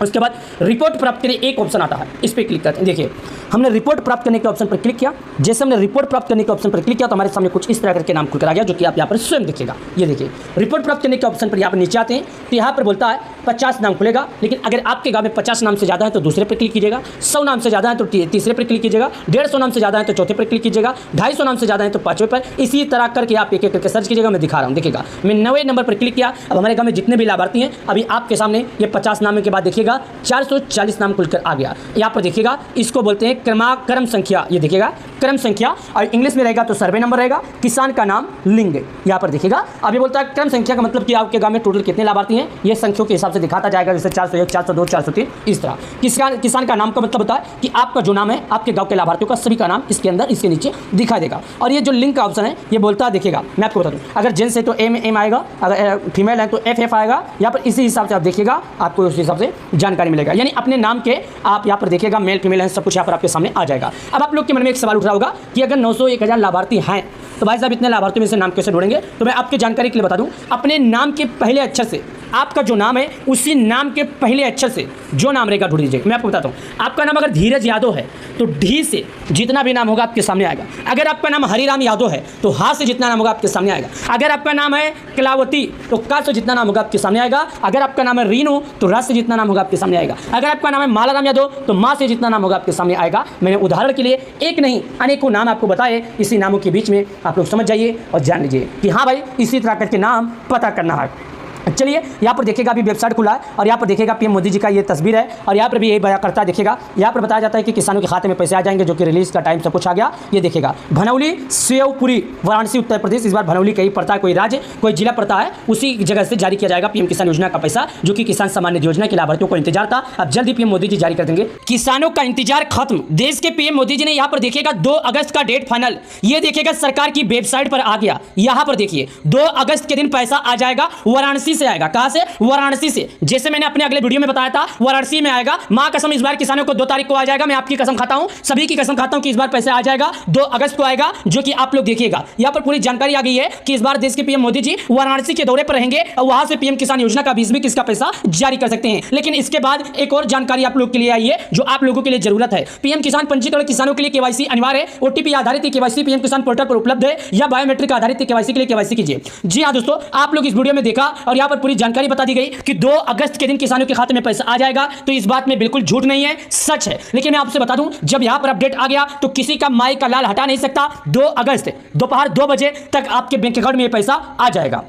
उसके बाद रिपोर्ट प्राप्त के लिए एक ऑप्शन आता है, इस पर क्लिक करते हैं। देखिए हमने रिपोर्ट प्राप्त करने के ऑप्शन पर क्लिक किया। जैसे हमने रिपोर्ट प्राप्त करने के ऑप्शन पर क्लिक किया तो हमारे सामने कुछ इस तरह करके नाम खुलकर आ गया, जो कि आप यहाँ पर स्वयं देखिएगा। ये देखिए रिपोर्ट प्राप्त करने के ऑप्शन पर यहाँ पर नीचे आते हैं तो यहाँ पर बोलता है 50 नाम खुलेगा, लेकिन अगर आपके गाँव में 50 नाम से ज़्यादा है तो दूसरे पर क्लिक कीजिएगा, 100 नाम से ज़्यादा है तो तीसरे पर क्लिक कीजिएगा, 150 नाम से ज़्यादा है तो चौथे पर क्लिक कीजिएगा, 250 नाम से ज़्यादा है तो पाँचवें पर। इसी तरह करके आप एक एक करके सर्च कीजिएगा। मैं दिखा रहा हूँ, देखिएगा मैं 9वें नंबर पर क्लिक किया। अब हमारे गाँव में जितने भी लाभार्थी हैं अभी आपके सामने ये 50 नाम के बाद देखिएगा 440 नाम खुलकर आ गया। यहाँ पर देखिएगा इसको बोलते हैं क्रम संख्या। ये देखिएगा क्रम संख्या, और इंग्लिश में रहेगा तो सर्वे नंबर रहेगा, किसान का नाम, लिंग। यहाँ पर देखिएगा अब ये बोलता है क्रम संख्या का मतलब कि आपके गांव में टोटल कितने लाभार्थी हैं, ये संख्याओं के हिसाब से दिखाता जाएगा, जैसे 401, 402, 403 इस तरह। किसान का नाम का मतलब होता है कि आपका जो नाम है आपके गाँव के लाभार्थियों का सभी का नाम इसके अंदर इसके नीचे दिखाई देगा। और ये जो लिंग का ऑप्शन है ये बोलता है, देखिएगा मैं आपको बता दूँ, अगर जेंट्स है तो एम आएगा, अगर फीमेल है तो एफ आएगा। यहाँ पर इसी हिसाब से आप देखिएगा, आपको उस हिसाब से जानकारी मिलेगा, यानी अपने नाम के आप यहाँ पर देखिएगा मेल फीमेल है सब कुछ यहाँ पर आपके सामने आ जाएगा। अब आप लोग के मन में एक सवाल उठ रहा होगा कि अगर 900 1000 लाभार्थी हैं तो भाई साहब इतने लाभार्थियों में से नाम कैसे ढूंढेंगे। तो मैं आपकी जानकारी के लिए बता दूं, अपने नाम के पहले अक्षर से आपका जो नाम है उसी नाम के पहले अक्षर से जो नाम रहेगा ढूंढ लीजिए। मैं आपको बताता हूँ, आपका नाम अगर धीरज यादव है तो ढी से जितना भी नाम होगा आपके सामने आएगा। अगर आपका नाम हरिराम यादव है तो हा से जितना नाम होगा आपके सामने आएगा। अगर आपका नाम है कलावती तो का से जितना नाम होगा आपके सामने आएगा। अगर आपका नाम है रीनू तो रा से जितना नाम होगा आपके सामने आएगा। अगर आपका नाम है मालाराम यादव तो माँ से जितना नाम होगा आपके सामने आएगा। मैंने उदाहरण के लिए एक नहीं अनेकों नाम आपको बताए, इसी नामों के बीच में आप लोग समझ जाइए और जान लीजिए कि हाँ भाई इसी तरह करके नाम पता करना है। चलिए यहाँ पर देखिएगा अभी वेबसाइट खुला है और यहाँ पर देखिएगा पीएम मोदी जी का ये तस्वीर है और यहाँ पर भी यही बयां करता है। देखिएगा यहाँ पर बताया जाता है कि किसानों के खाते में पैसे आ जाएंगे, जो कि रिलीज का टाइम सब कुछ आ गया। ये देखिएगा भनौली, शिवपुरी, वाराणसी, उत्तर प्रदेश, इस बार भनौली कहीं पड़ता है, कोई राज्य कोई जिला पड़ता है, उसी जगह से जारी किया जाएगा पीएम किसान योजना का पैसा, जो कि किसान सम्मान निधि योजना के लाभार्थियों को इंतजार था। अब जल्द ही पीएम मोदी जी जारी कर देंगे। किसानों का इंतजार खत्म, देश के पीएम मोदी जी ने यहाँ पर देखिएगा 2 अगस्त का डेट फाइनल, ये देखिएगा सरकार की वेबसाइट पर आ गया। यहाँ पर देखिए 2 अगस्त के दिन पैसा आ जाएगा, वाराणसी से आएगा। कहां से? वाराणसी से। जैसे मैंने अपने अगले वीडियो में बताया था वाराणसी में आएगा। मां कसम इस बार किसानों को 2 तारीख को आ जाएगा। मैं आपकी कसम खाता हूं, सभी की कसम खाता हूं कि इस बार पैसे आ जाएगा 2 अगस्त को आएगा, जो कि आप लोग देखिएगा। यहां पर पूरी जानकारी आ गई है कि इस बार देश के पीएम मोदी जी वाराणसी के दौरे पर रहेंगे और वहां से पीएम किसान योजना का 20 का पैसा जारी कर सकते हैं। लेकिन इसके बाद एक और जानकारी आप लोग के लिए आई है जो आप लोगों के लिए जरूरत है। पीएम किसान पंजीकरण किसानों के लिए केवाईसी अनिवार्य है। ओटीपी आधारित केवाईसी पीएम किसान पोर्टल पर उपलब्ध है या बायोमेट्रिक आधारित केवाईसी के लिए केवाईसी कीजिए। जी हां दोस्तों, आप लोग इस वीडियो में देखा और यहां पर पूरी जानकारी बता दी गई कि 2 अगस्त के दिन किसानों के खाते में पैसा आ जाएगा। तो इस बात में बिल्कुल झूठ नहीं है, सच है। लेकिन मैं आपसे बता दूं, जब यहां पर अपडेट आ गया तो किसी का माई का लाल हटा नहीं सकता। 2 अगस्त दोपहर 2 बजे तक आपके बैंक अकाउंट में ये पैसा आ जाएगा।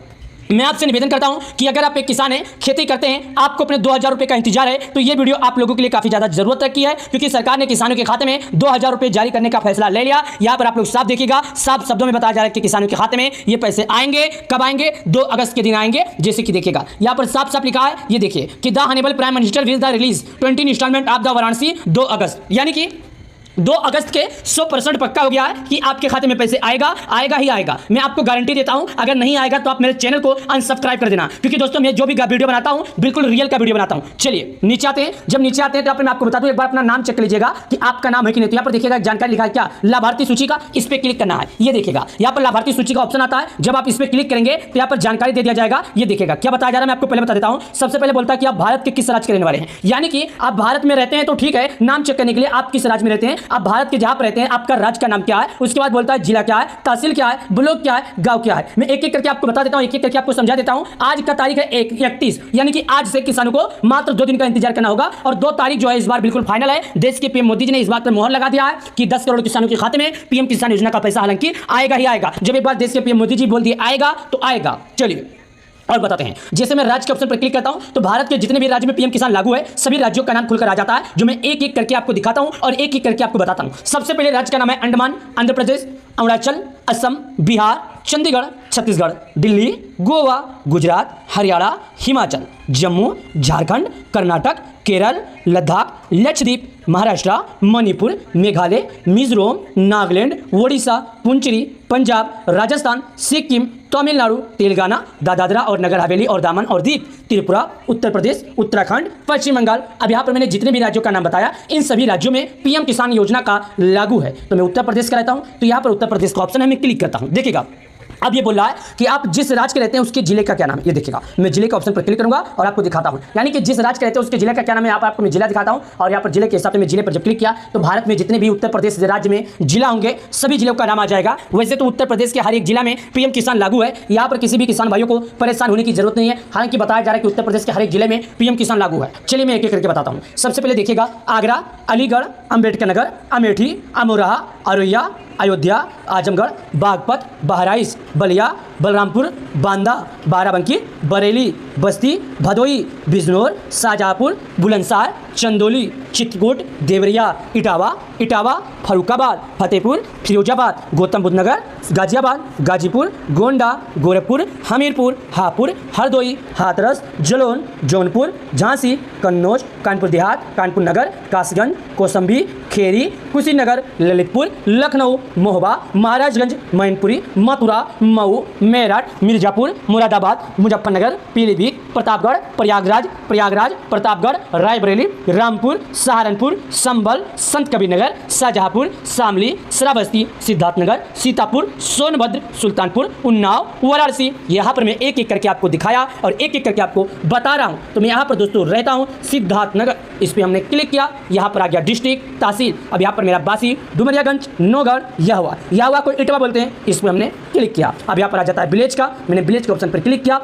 मैं आपसे निवेदन करता हूं कि अगर आप एक किसान हैं, खेती करते हैं, आपको अपने 2000 रुपए का इंतजार है, तो ये वीडियो आप लोगों के लिए काफी ज्यादा जरूरत रखी है, क्योंकि सरकार ने किसानों के खाते में 2000 रुपए जारी करने का फैसला ले लिया। यहां पर आप लोग साफ देखिएगा, साफ शब्दों में बताया जा रहा है कि किसानों के खाते में ये पैसे आएंगे। कब आएंगे? 2 अगस्त के दिन आएंगे। जैसे कि देखिएगा यहां पर साफ साफ लिखा है, ये देखिए कि the honourable prime minister will the release 20 instalment of the Varanasi 2 अगस्त, यानी कि 2 अगस्त के 100% पक्का हो गया है कि आपके खाते में पैसे आएगा ही आएगा। मैं आपको गारंटी देता हूं, अगर नहीं आएगा तो आप मेरे चैनल को अनसब्सक्राइब कर देना, क्योंकि दोस्तों मैं जो भी वीडियो बनाता हूं बिल्कुल रियल का वीडियो बनाता हूं। चलिए नीचे आते हैं। जब नीचे आते हैं तो मैं आपको बता दूं, एक बार अपना नाम चेक कर लीजिएगा कि आपका नाम है कि नहीं। तो यहाँ पर देखिएगा जानकारी लिखा है क्या, लाभार्थी सूची का, इस पर क्लिक करना है। ये देखिएगा यहाँ पर लाभार्थी सूची का ऑप्शन आता है। जब आप इस पर क्लिक करेंगे तो यहाँ पर जानकारी दे दिया जाएगा। ये देखिएगा क्या बताया जा रहा है, मैं आपको पहले बता देता हूं। सबसे पहले बोलता है कि आप भारत के किस राज्य के रहने वाले हैं, यानी कि आप भारत में रहते हैं तो ठीक है, नाम चेक करने के लिए आप किस राज्य में रहते हैं, आप भारत के जहां रहते हैं, आपका राज्य का नाम क्या है। उसके बाद बोलता है जिला क्या है, तहसील क्या है, ब्लॉक क्या है, गांव क्या है। मैं एक एक करके आपको बता देता हूं, एक एक करके आपको समझा देता हूं। आज का तारीख है 31, यानी कि आज से किसानों को मात्र 2 दिन का इंतजार करना होगा और 2 तारीख जो है इस बार बिल्कुल फाइनल है। देश के पीएम मोदी जी ने इस बात पर मोहर लगा दिया है कि 10 करोड़ किसानों के खाते में पीएम किसान योजना का पैसा हालांकि आएगा ही आएगा। जब एक बार देश के पीएम मोदी जी बोल दिए आएगा तो आएगा। चलिए और बताते हैं। जैसे मैं राज्य के ऑप्शन पर क्लिक करता हूं तो भारत के जितने भी राज्य में पीएम किसान लागू है सभी राज्यों का नाम खुलकर आ जाता है, जो मैं एक एक करके आपको दिखाता हूं और एक एक करके आपको बताता हूं। सबसे पहले राज्य का नाम है अंडमान, आंध्र प्रदेश, अरुणाचल, असम, बिहार, चंडीगढ़, छत्तीसगढ़, दिल्ली, गोवा, गुजरात, हरियाणा, हिमाचल, जम्मू, झारखंड, कर्नाटक, केरल, लद्दाख, लक्षद्वीप, महाराष्ट्र, मणिपुर, मेघालय, मिजोरम, नागालैंड, ओडिशा, पुंचेरी, पंजाब, राजस्थान, सिक्किम, तमिलनाडु, तेलंगाना, दादरा और नगर हवेली और दामन और दीव, त्रिपुरा, उत्तर प्रदेश, उत्तराखंड, पश्चिम बंगाल। अब यहाँ पर मैंने जितने भी राज्यों का नाम बताया इन सभी राज्यों में पीएम किसान योजना का लागू है। तो मैं उत्तर प्रदेश का रहता हूँ, तो यहाँ पर उत्तर प्रदेश का ऑप्शन है, मैं क्लिक करता हूँ। देखिएगा अब ये बोल रहा है कि आप जिस राज्य के रहते हैं उसके जिले का क्या नाम है। ये देखिएगा मैं जिले के ऑप्शन पर क्लिक करूंगा और आपको दिखाता हूं, यानी कि जिस राज्य के रहते हैं उसके जिले का क्या नाम है। यहाँ पर आपको मैं जिला दिखाता हूं और यहाँ पर जिले के हिसाब से मैं जिले पर जब क्लिक किया तो भारत में जितने भी उत्तर प्रदेश राज्य में जिला होंगे सभी जिलों का नाम आ जाएगा। वैसे तो उत्तर प्रदेश के हर एक जिला में पीएम किसान लागू है, यहाँ पर किसी भी किसान भाइयों को परेशान होने की जरूरत नहीं है। हालांकि बताया जा रहा है कि उत्तर प्रदेश के हर एक जिले में पीएम किसान लागू है। चलिए मैं एक एक करके बताता हूँ। सबसे पहले देखिएगा आगरा, अलीगढ़, अंबेडकर नगर, अमेठी, अमरोहा, औरैया, अयोध्या, आजमगढ़, बागपत, बहराइच, बलिया, बलरामपुर, बांदा, बाराबंकी, बरेली, बस्ती, भदोई, बिजनौर, शाहजहाँपुर, बुलंदशहर, चंदौली, चित्रकूट, देवरिया, इटावा, फर्रुखाबाद, फतेहपुर, फिरोजाबाद, गौतम बुद्ध नगर, गाजियाबाद, गाजीपुर, गोंडा, गोरखपुर, हमीरपुर, हापुड़, हरदोई, हाथरस, जलौन, जौनपुर, झांसी, कन्नौज, कानपुर देहात, कानपुर नगर, कासगंज, कौशाम्बी, खेरी, कुशीनगर, ललितपुर, लखनऊ, महोबा, महाराजगंज, मैनपुरी, मथुरा, मऊ, मेरठ, मिर्जापुर, मुरादाबाद, मुजफ्फरनगर, पीलीभीत, प्रतापगढ़, प्रयागराज, प्रतापगढ़, रायबरेली, रामपुर, सहारनपुर, संभल, संत कबीरनगर, शाहजहाँपुर, शामली, श्रावस्ती, सिद्धार्थनगर, सीतापुर, सोनभद्र, सुल्तानपुर, उन्नाव, वाराणसी। यहाँ पर मैं एक एक करके आपको दिखाया और एक एक करके आपको बता रहा हूँ। तो मैं यहाँ पर दोस्तों रहता हूँ सिद्धार्थनगर, इस पर हमने क्लिक किया, यहाँ पर आ गया डिस्ट्रिक्ट, तहसील। अब यहाँ पर मेरा बासी, डुमरियागंज, नौगढ़, यह हुआ को इटवा बोलते हैं, इस पर हमने क्लिक किया। अब यहाँ पर आ जाता है विलेज का, मैंने विलेज के ऑप्शन पर क्लिक किया।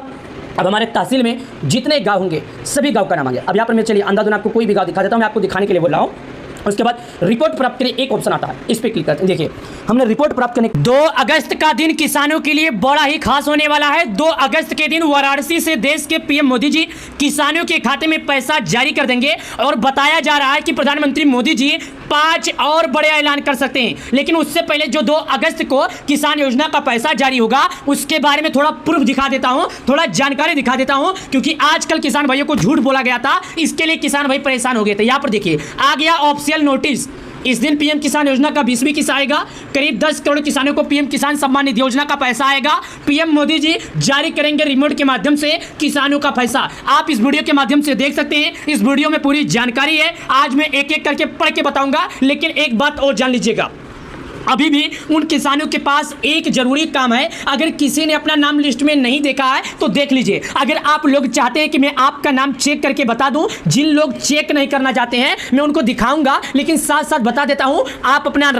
अब हमारे तहसील में जितने गांव होंगे सभी गांव का नाम आ गया। अब यहाँ पर मैं चलिए अंदाज़न आपको कोई भी गांव दिखा देता हूँ, मैं आपको दिखाने के लिए बोल रहा हूँ। उसके बाद रिपोर्ट प्राप्त के लिए एक ऑप्शन आता है, इस पर क्लिक करते हैं। देखिए हमने रिपोर्ट प्राप्त करने 2 अगस्त का दिन किसानों के लिए बड़ा ही खास होने वाला है। 2 अगस्त के दिन वाराणसी से देश के पीएम मोदी जी किसानों के खाते में पैसा जारी कर देंगे और बताया जा रहा है कि प्रधानमंत्री मोदी जी 5 और बड़े ऐलान कर सकते हैं। लेकिन उससे पहले जो 2 अगस्त को किसान योजना का पैसा जारी होगा उसके बारे में थोड़ा प्रूफ दिखा देता हूं, थोड़ा जानकारी दिखा देता हूं, क्योंकि आजकल किसान भाइयों को झूठ बोला गया था, इसके लिए किसान भाई परेशान हो गए थे। यहां पर देखिए आ गया ऑफिशियल नोटिस। इस दिन पीएम किसान योजना का 20वीं किस्त आएगा। करीब 10 करोड़ किसानों को पीएम किसान सम्मान निधि योजना का पैसा आएगा। पीएम मोदी जी जारी करेंगे रिमोट के माध्यम से किसानों का पैसा। आप इस वीडियो के माध्यम से देख सकते हैं, इस वीडियो में पूरी जानकारी है। आज मैं एक एक करके पढ़ के बताऊंगा, लेकिन एक बात और जान लीजिएगा, अभी भी उन किसानों के पास एक जरूरी काम है। अगर किसी ने अपना नाम लिस्ट में नहीं देखा है तो देख लीजिए। अगर आप लोग चाहते हैं कि मैं आपका नाम चेक करके बता दूं, जिन लोग चेक नहीं करना चाहते हैं मैं उनको दिखाऊंगा, लेकिन साथ साथ बता देता हूं, आप अपना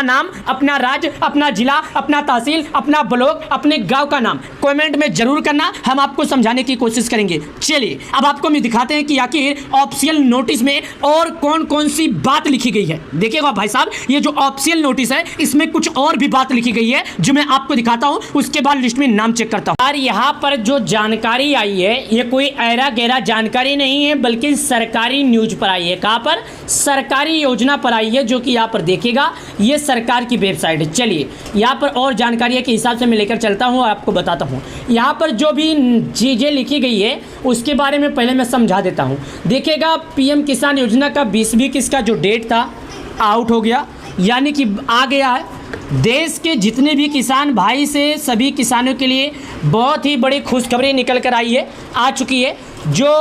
नाम, अपना राज्य, अपना जिला, अपना तहसील, अपना ब्लॉक, अपने गांव का नाम कमेंट में जरूर करना, हम आपको समझाने की कोशिश करेंगे। चलिए अब आपको हम दिखाते हैं कि आखिर ऑफिशियल नोटिस में और कौन कौन सी बात लिखी गई है। देखिएगा भाई साहब, ये जो ऑफिशियल नोटिस है इसमें कुछ और भी बात लिखी गई है जो मैं आपको दिखाता हूं, उसके बाद लिस्ट में नाम चेक करता हूं। और यहां पर जो जानकारी आई है ये कोई ऐरा गैरा जानकारी नहीं है, बल्कि सरकारी न्यूज पर आई है। कहां पर? सरकारी योजना पर आई है, जो कि यहां पर देखिएगा ये सरकार की वेबसाइट है। चलिए यहां पर और जानकारी के हिसाब से मैं लेकर चलता हूं और आपको बताता हूं। यहां पर जो भी चीजें लिखी गई है उसके बारे में पहले मैं समझा देता हूं। देखिएगा पीएम किसान योजना का 20वीं किस्त का जो डेट था आउट हो गया, यानी कि आ गया है। देश के जितने भी किसान भाई से सभी किसानों के लिए बहुत ही बड़ी खुशखबरी निकल कर आई है, आ चुकी है। जो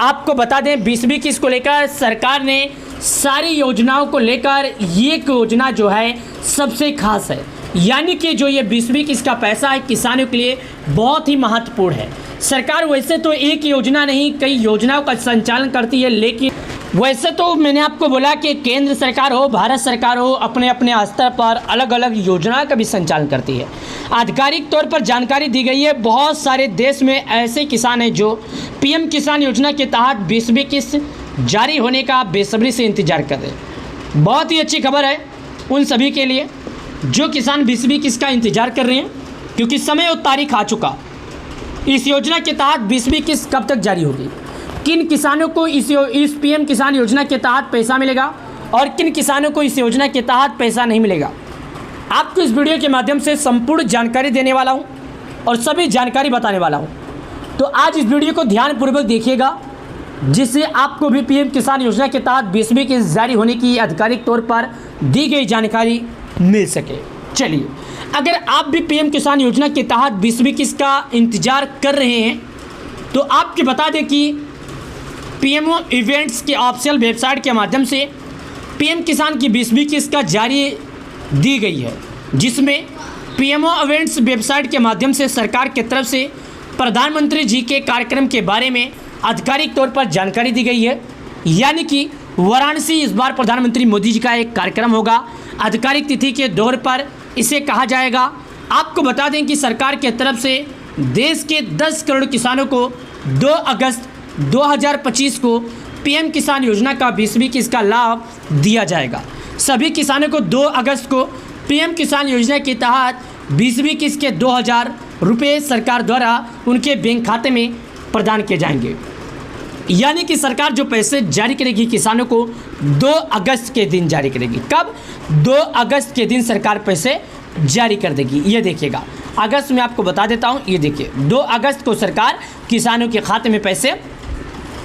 आपको बता दें 20वीं किस्त को लेकर सरकार ने सारी योजनाओं को लेकर ये योजना जो है सबसे खास है, यानी कि जो ये 20वीं किस्त का पैसा है किसानों के लिए बहुत ही महत्वपूर्ण है। सरकार वैसे तो एक योजना नहीं कई योजनाओं का संचालन करती है, लेकिन वैसे तो मैंने आपको बोला कि केंद्र सरकार हो भारत सरकार हो अपने अपने स्तर पर अलग अलग योजनाओं का भी संचालन करती है। आधिकारिक तौर पर जानकारी दी गई है, बहुत सारे देश में ऐसे किसान हैं जो पीएम किसान योजना के तहत 20वीं किस्त जारी होने का बेसब्री से इंतजार कर रहे हैं। बहुत ही अच्छी खबर है उन सभी के लिए जो किसान 20वीं किस्त का इंतजार कर रहे हैं, क्योंकि समय और तारीख आ चुका। इस योजना के तहत 20वीं किस्त कब तक जारी होगी, किन किसानों को इस पीएम किसान योजना के तहत पैसा मिलेगा और किन किसानों को इस योजना के तहत पैसा नहीं मिलेगा, आपको इस वीडियो के माध्यम से संपूर्ण जानकारी देने वाला हूं और सभी जानकारी बताने वाला हूं। तो आज इस वीडियो को ध्यानपूर्वक देखिएगा, जिससे आपको भी पीएम किसान योजना के तहत 20वीं किस्त जारी होने की आधिकारिक तौर पर दी गई जानकारी मिल सके। चलिए अगर आप भी पीएम किसान योजना के तहत 20वीं किस्त का इंतजार कर रहे हैं तो आपके बता दें कि पीएमओ इवेंट्स के ऑफिशियल वेबसाइट के माध्यम से पीएम किसान की 20वीं किस्त का जारी दी गई है, जिसमें पीएमओ इवेंट्स वेबसाइट के माध्यम से सरकार की तरफ से प्रधानमंत्री जी के कार्यक्रम के बारे में आधिकारिक तौर पर जानकारी दी गई है। यानी कि वाराणसी इस बार प्रधानमंत्री मोदी जी का एक कार्यक्रम होगा, आधिकारिक तिथि के दौर पर इसे कहा जाएगा। आपको बता दें कि सरकार की तरफ से देश के 10 करोड़ किसानों को 2 अगस्त 2025 को पीएम किसान योजना का 20वीं किस्त का लाभ दिया जाएगा। सभी किसानों को 2 अगस्त को पीएम किसान योजना के तहत 20वीं किस्त के 2000 रुपये सरकार द्वारा उनके बैंक खाते में प्रदान किए जाएंगे। यानी कि सरकार जो पैसे जारी करेगी किसानों को 2 अगस्त के दिन जारी करेगी। कब? 2 अगस्त के दिन सरकार पैसे जारी कर देगी। ये देखिएगा, अगस्त में आपको बता देता हूँ, ये देखिए 2 अगस्त को सरकार किसानों के खाते में पैसे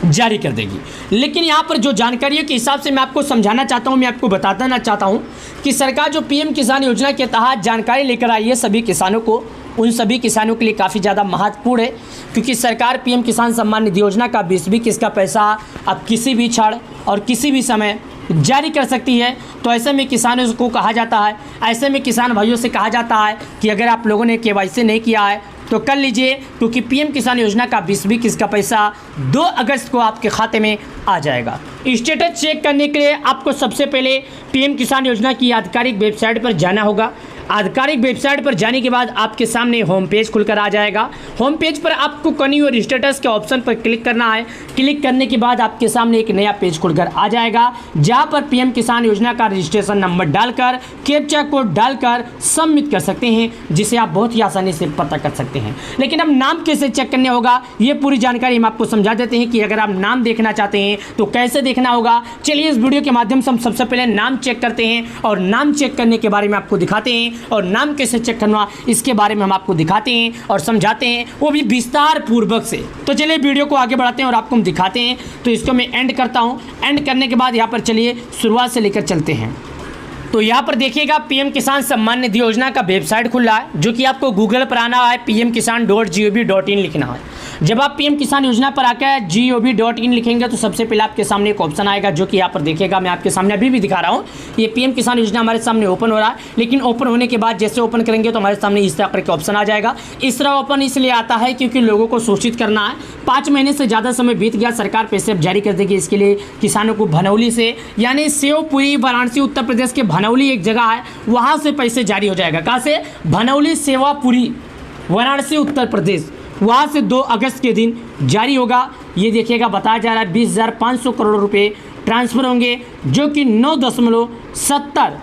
जारी कर देगी। लेकिन यहाँ पर जो जानकारियों के हिसाब से मैं आपको समझाना चाहता हूँ, मैं आपको बताना चाहता हूँ कि सरकार जो पीएम किसान योजना के तहत जानकारी लेकर आई है सभी किसानों को, उन सभी किसानों के लिए काफ़ी ज़्यादा महत्वपूर्ण है, क्योंकि सरकार पीएम किसान सम्मान निधि योजना का 20वीं किस्त का पैसा अब किसी भी क्षण और किसी भी समय जारी कर सकती है। तो ऐसे में किसानों को कहा जाता है, ऐसे में किसान भाइयों से कहा जाता है कि अगर आप लोगों ने केवाईसी नहीं किया है तो कर लीजिए, क्योंकि पीएम किसान योजना का 20वीं किस्त का पैसा 2 अगस्त को आपके खाते में आ जाएगा। स्टेटस चेक करने के लिए आपको सबसे पहले पीएम किसान योजना की आधिकारिक वेबसाइट पर जाना होगा। आधिकारिक वेबसाइट पर जाने के बाद आपके सामने होम पेज खुलकर आ जाएगा। होम पेज पर आपको कनी और स्टेटस के ऑप्शन पर क्लिक करना है। क्लिक करने के बाद आपके सामने एक नया पेज खुलकर आ जाएगा, जहां पर पीएम किसान योजना का रजिस्ट्रेशन नंबर डालकर कैप्चा कोड डालकर सबमिट कर सकते हैं, जिसे आप बहुत ही आसानी से पता कर सकते हैं। लेकिन अब नाम कैसे चेक करने होगा, ये पूरी जानकारी हम आपको समझा देते हैं कि अगर आप नाम देखना चाहते हैं तो कैसे देखना होगा। चलिए इस वीडियो के माध्यम से हम सबसे पहले नाम चेक करते हैं और नाम चेक करने के बारे में आपको दिखाते हैं, और नाम कैसे चेक करना इसके बारे में हम आपको दिखाते हैं और समझाते हैं, वो भी विस्तार पूर्वक से। तो चलिए वीडियो को आगे बढ़ाते हैं और आपको हम दिखाते हैं। तो इसको मैं एंड करता हूं। एंड करने के बाद यहाँ पर चलिए शुरुआत से लेकर चलते हैं। तो यहाँ पर देखिएगा पीएम किसान सम्मान निधि योजना का वेबसाइट खुला है, जो कि आपको गूगल पर आना है, pmkisan.gov.in लिखना है। जब आप पीएम किसान योजना पर आकर gov.in लिखेंगे तो सबसे पहले आपके सामने एक ऑप्शन आएगा, जो कि यहाँ पर देखिएगा, मैं आपके सामने अभी भी दिखा रहा हूँ। ये पीएम किसान योजना हमारे सामने ओपन हो रहा है, लेकिन ओपन होने के बाद जैसे ओपन करेंगे तो हमारे सामने इस तरह का ऑप्शन आ जाएगा। इस तरह ओपन इसलिए आता है क्योंकि लोगों को सूचित करना है। 5 महीने से ज़्यादा समय बीत गया, सरकार पैसे जारी कर देगी। इसके लिए किसानों को भनौली से, यानी शिवपुरी वाराणसी उत्तर प्रदेश के भनौली एक जगह है, वहाँ से पैसे जारी हो जाएगा। कहाँ से? भनौली सेवापुरी वाराणसी उत्तर प्रदेश, वहाँ से 2 अगस्त के दिन जारी होगा। ये देखिएगा बताया जा रहा है 20,500 करोड़ रुपए ट्रांसफ़र होंगे, जो कि 9.70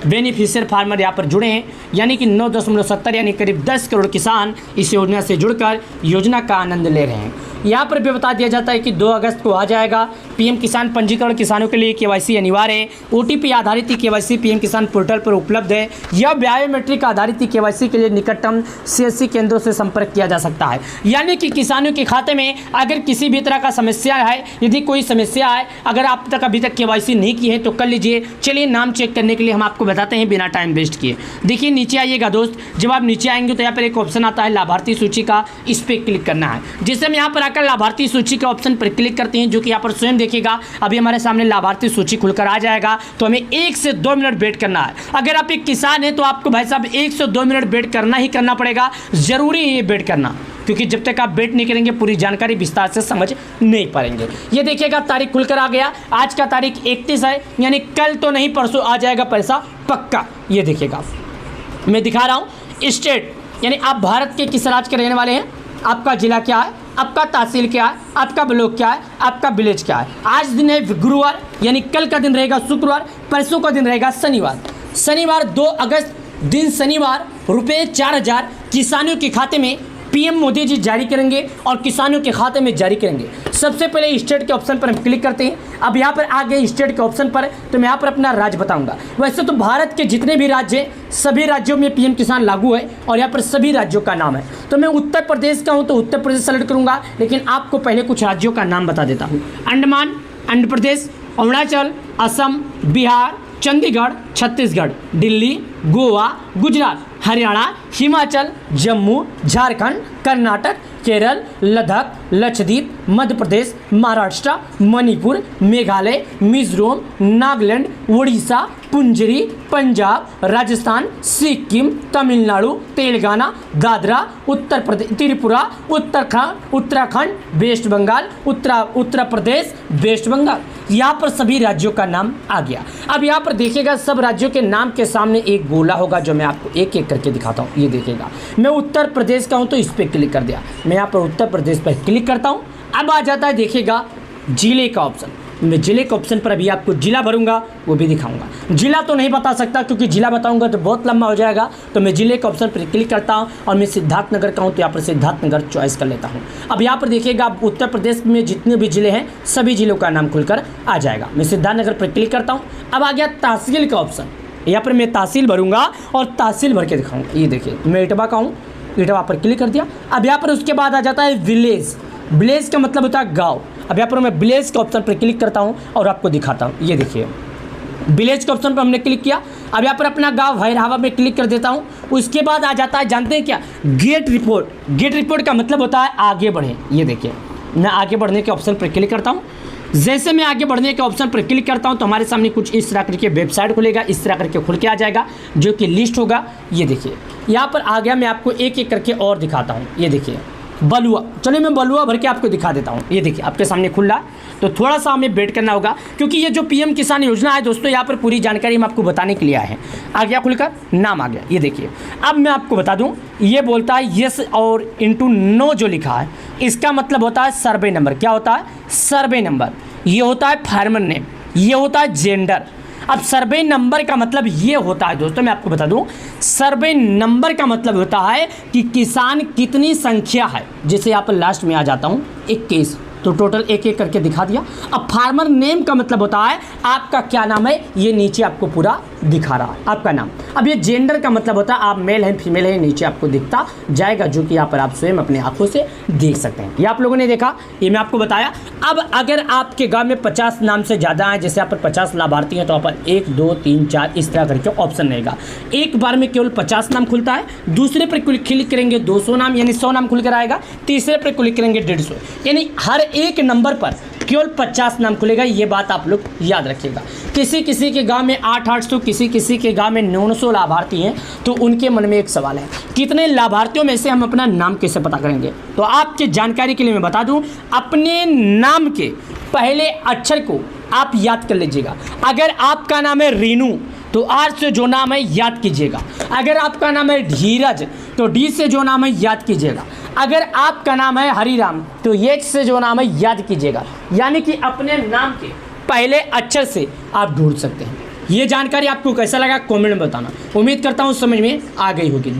बेनिफिशियर फार्मर यहाँ पर जुड़े हैं, यानी कि 9.70 यानी करीब 10 करोड़ किसान इस योजना से जुड़कर योजना का आनंद ले रहे हैं। यहाँ पर भी बता दिया जाता है कि 2 अगस्त को आ जाएगा। पीएम किसान पंजीकरण किसानों के लिए केवाईसी अनिवार्य है। ओटीपी आधारित ही केवाईसी पीएम किसान पोर्टल पर उपलब्ध है। यह बायोमेट्रिक आधारित ही केवाईसी के लिए निकटतम सीएससी केंद्रों से संपर्क किया जा सकता है। यानी कि किसानों के खाते में अगर किसी भी तरह का समस्या है, यदि कोई समस्या है, अगर आप तक अभी तक केवाईसी नहीं की है तो कर लीजिए। चलिए नाम चेक करने के लिए हम आपको बताते हैं बिना टाइम वेस्ट किए। देखिए नीचे आइएगा दोस्त, जब आप नीचे आएंगे तो यहाँ पर एक ऑप्शन आता है लाभार्थी सूची का, इस पर क्लिक करना है। जिससे हम यहाँ पर आकर लाभार्थी सूची के ऑप्शन पर क्लिक करते हैं, जो कि यहाँ पर स्वयं देखिएगा अभी हमारे सामने लाभार्थी सूची खुलकर आ जाएगा। तो हमें 1 से 2 मिनट वेट करना है। अगर आप एक किसान हैं तो आपको भाई साहब 1 से 2 मिनट वेट करना ही करना पड़ेगा, जरूरी है ये वेट करना, क्योंकि जब तक आप वेट नहीं करेंगे पूरी जानकारी विस्तार से समझ नहीं पाएंगे। ये देखिएगा तारीख खुलकर आ गया। आज का तारीख 31 है, यानी कल तो नहीं परसों आ जाएगा पैसा पक्का। ये देखिएगा मैं दिखा रहा हूँ स्टेट, यानी आप भारत के किस राज्य के रहने वाले हैं, आपका जिला क्या है, आपका तहसील क्या है, आपका ब्लॉक क्या है, आपका विलेज क्या है। आज दिन है गुरुवार, यानी कल का दिन रहेगा शुक्रवार, परसों का दिन रहेगा शनिवार। शनिवार 2 अगस्त दिन शनिवार रुपये 4,000 किसानों के खाते में पीएम मोदी जी जारी करेंगे और किसानों के खाते में जारी करेंगे। सबसे पहले स्टेट के ऑप्शन पर हम क्लिक करते हैं। अब यहाँ पर आ गए स्टेट के ऑप्शन पर, तो मैं यहाँ पर अपना राज्य बताऊंगा। वैसे तो भारत के जितने भी राज्य हैं सभी राज्यों में पीएम किसान लागू है, और यहाँ पर सभी राज्यों का नाम है। तो मैं उत्तर प्रदेश का हूँ तो उत्तर प्रदेश सेलेक्ट करूँगा, लेकिन आपको पहले कुछ राज्यों का नाम बता देता हूँ। Andaman, Andhra Pradesh, Arunachal, Assam, Bihar, Chandigarh, Chhattisgarh, Delhi, Goa, Gujarat, Haryana, Himachal, Jammu, Jharkhand, Karnataka, Kerala, Ladakh, Lakshadweep, Madhya Pradesh, Maharashtra, Manipur, Meghalaya, Mizoram, Nagaland, Orissa, पुंजरी, Punjab, Rajasthan, Sikkim, Tamil Nadu, Telangana, Dadra, Uttar Pradesh, Tripura, Uttarakhand, waste Bengal, Uttar Pradesh, waste Bengal. यहाँ पर सभी राज्यों का नाम आ गया। अब यहाँ पर देखिएगा सब राज्यों के नाम के सामने एक गोला होगा, जो मैं आपको एक एक करके दिखाता हूँ। ये देखिएगा मैं उत्तर प्रदेश का हूँ तो इस पर क्लिक कर दिया। मैं यहाँ पर उत्तर प्रदेश पर क्लिक करता हूँ। अब आ जाता है देखिएगा जिले का ऑप्शन। मैं जिले के ऑप्शन पर अभी आपको जिला भरूंगा, वो भी दिखाऊंगा। जिला तो नहीं बता सकता क्योंकि जिला बताऊंगा तो बहुत लंबा हो जाएगा, तो मैं जिले के ऑप्शन पर क्लिक करता हूँ और मैं सिद्धार्थनगर का हूँ तो यहाँ पर सिद्धार्थनगर चॉइस कर लेता हूँ। अब यहाँ पर देखिएगा, आप उत्तर प्रदेश में जितने भी जिले हैं सभी जिलों का नाम खुलकर आ जाएगा। मैं सिद्धार्थनगर पर क्लिक करता हूँ। अब आ गया तहसील का ऑप्शन, यहाँ पर मैं तहसील भरूंगा और तहसील भर के दिखाऊंगा। ये देखिए, मैं इटवा का हूँ, इटवा पर क्लिक कर दिया। अब यहाँ पर उसके बाद आ जाता है विलेज। विलेज का मतलब होता है गांव। अब यहाँ पर मैं विलेज के ऑप्शन पर क्लिक करता हूँ और आपको दिखाता हूँ। ये देखिए, विलेज के ऑप्शन पर हमने क्लिक किया। अब यहाँ पर अपना गांव भैरहवा में क्लिक कर देता हूँ। उसके बाद आ जाता है, जानते हैं क्या, गेट रिपोर्ट। गेट रिपोर्ट का मतलब होता है आगे बढ़े। ये देखिए, मैं आगे बढ़ने के ऑप्शन पर क्लिक करता हूँ। जैसे मैं आगे बढ़ने के ऑप्शन पर क्लिक करता हूं तो हमारे सामने कुछ इस तरह करके वेबसाइट खुलेगा, इस तरह करके खुल के आ जाएगा जो कि लिस्ट होगा। ये देखिए, यहाँ पर आ गया। मैं आपको एक एक करके और दिखाता हूँ। ये देखिए, बलुआ, चलिए मैं बलुआ भर के आपको दिखा देता हूँ। ये देखिए, आपके सामने खुल रहा है, तो थोड़ा सा हमें वेट करना होगा क्योंकि ये जो पीएम किसान योजना है दोस्तों, यहाँ पर पूरी जानकारी हम आपको बताने के लिए आए हैं। आ गया खुलकर, नाम आ गया। ये देखिए, अब मैं आपको बता दूँ, ये बोलता है येस और इंटू नो जो लिखा है, इसका मतलब होता है सर्वे नंबर। क्या होता है? Survey number. ये होता है फार्मर नेम, ये होता है जेंडर। अब सर्वे नंबर का मतलब ये होता है दोस्तों, मैं आपको बता दूं, सर्वे नंबर का मतलब होता है कि किसान कितनी संख्या है। जैसे यहाँ पर लास्ट में आ जाता हूँ 21, तो टोटल एक एक करके दिखा दिया। अब फार्मर नेम का मतलब होता है आपका क्या नाम है, ये नीचे आपको पूरा दिखा रहा है आपका नाम। अब ये जेंडर का मतलब होता है आप मेल हैं फीमेल हैं, नीचे आपको दिखता जाएगा, जो कि यहाँ पर आप स्वयं अपने आंखों से देख सकते हैं। ये आप लोगों ने देखा, ये मैं आपको बताया। अब अगर आपके गांव में 50 नाम से ज़्यादा हैं, जैसे यहाँ पर 50 लाभार्थी हैं, तो यहाँ पर 1 2 3 4 इस तरह करके ऑप्शन रहेगा। एक बार में केवल 50 नाम खुलता है। दूसरे पर क्लिक करेंगे 200 नाम यानी 100 नाम खुल कर आएगा। तीसरे पर क्लिक करेंगे 150, यानी हर एक नंबर पर केवल 50 नाम खुलेगा। ये बात आप लोग याद रखिएगा। किसी किसी के गांव में 800 किसी किसी के गांव में 900 लाभार्थी हैं, तो उनके मन में एक सवाल है, कितने लाभार्थियों में से हम अपना नाम कैसे पता करेंगे? तो आपकी जानकारी के लिए मैं बता दूं, अपने नाम के पहले अक्षर को आप याद कर लीजिएगा। अगर आपका नाम है रीनू तो आर से जो नाम है याद कीजिएगा। अगर आपका नाम है धीरज तो डी से जो नाम है याद कीजिएगा। अगर आपका नाम है हरिराम तो एच से जो नाम है याद कीजिएगा। यानी कि अपने नाम के पहले अक्षर से आप ढूंढ सकते हैं। ये जानकारी आपको कैसा लगा कमेंट में बताना। उम्मीद करता हूँ समझ में आ गई होगी।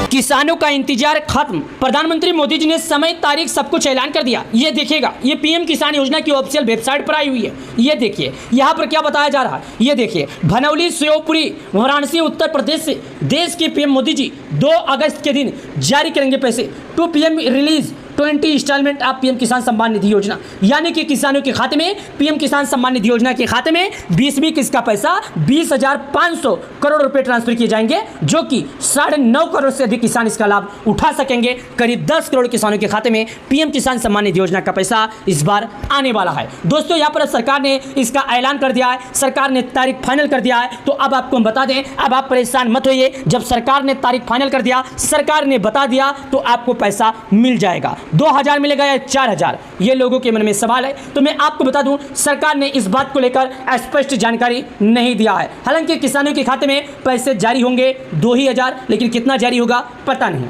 किसानों का इंतजार खत्म, प्रधानमंत्री मोदी जी ने समय तारीख सब कुछ ऐलान कर दिया। ये देखिएगा, ये पीएम किसान योजना की ऑफिशियल वेबसाइट पर आई हुई है। ये देखिए यहाँ पर क्या बताया जा रहा है। ये देखिए, भनौली, शिवपुरी, वाराणसी, उत्तर प्रदेश से देश के पीएम मोदी जी 2 अगस्त के दिन जारी करेंगे पैसे। 2 PM release 20 instalment of PM Kisan Samman निधि योजना, यानी कि किसानों के खाते में पीएम किसान सम्मान निधि योजना के खाते में 20वीं किस्त का पैसा 20,500 करोड़ रुपए ट्रांसफर किए जाएंगे, जो कि 9.5 करोड़ से अधिक किसान इसका लाभ उठा सकेंगे। करीब 10 करोड़ किसानों के खाते में पीएम किसान सम्मान निधि योजना का पैसा इस बार आने वाला है। दोस्तों यहाँ पर सरकार ने इसका ऐलान कर दिया है, सरकार ने तारीख फाइनल कर दिया है। तो अब आपको हम बता दें, अब आप परेशान मत होइए। जब सरकार ने तारीख फाइनल कर दिया, सरकार ने बता दिया, तो आपको पैसा मिल जाएगा। 2000 मिलेगा या 4000, ये लोगों के मन में सवाल है। तो मैं आपको बता दूं, सरकार ने इस बात को लेकर स्पष्ट जानकारी नहीं दिया है। हालांकि किसानों के खाते में पैसे जारी होंगे 2000, लेकिन कितना जारी होगा पता नहीं।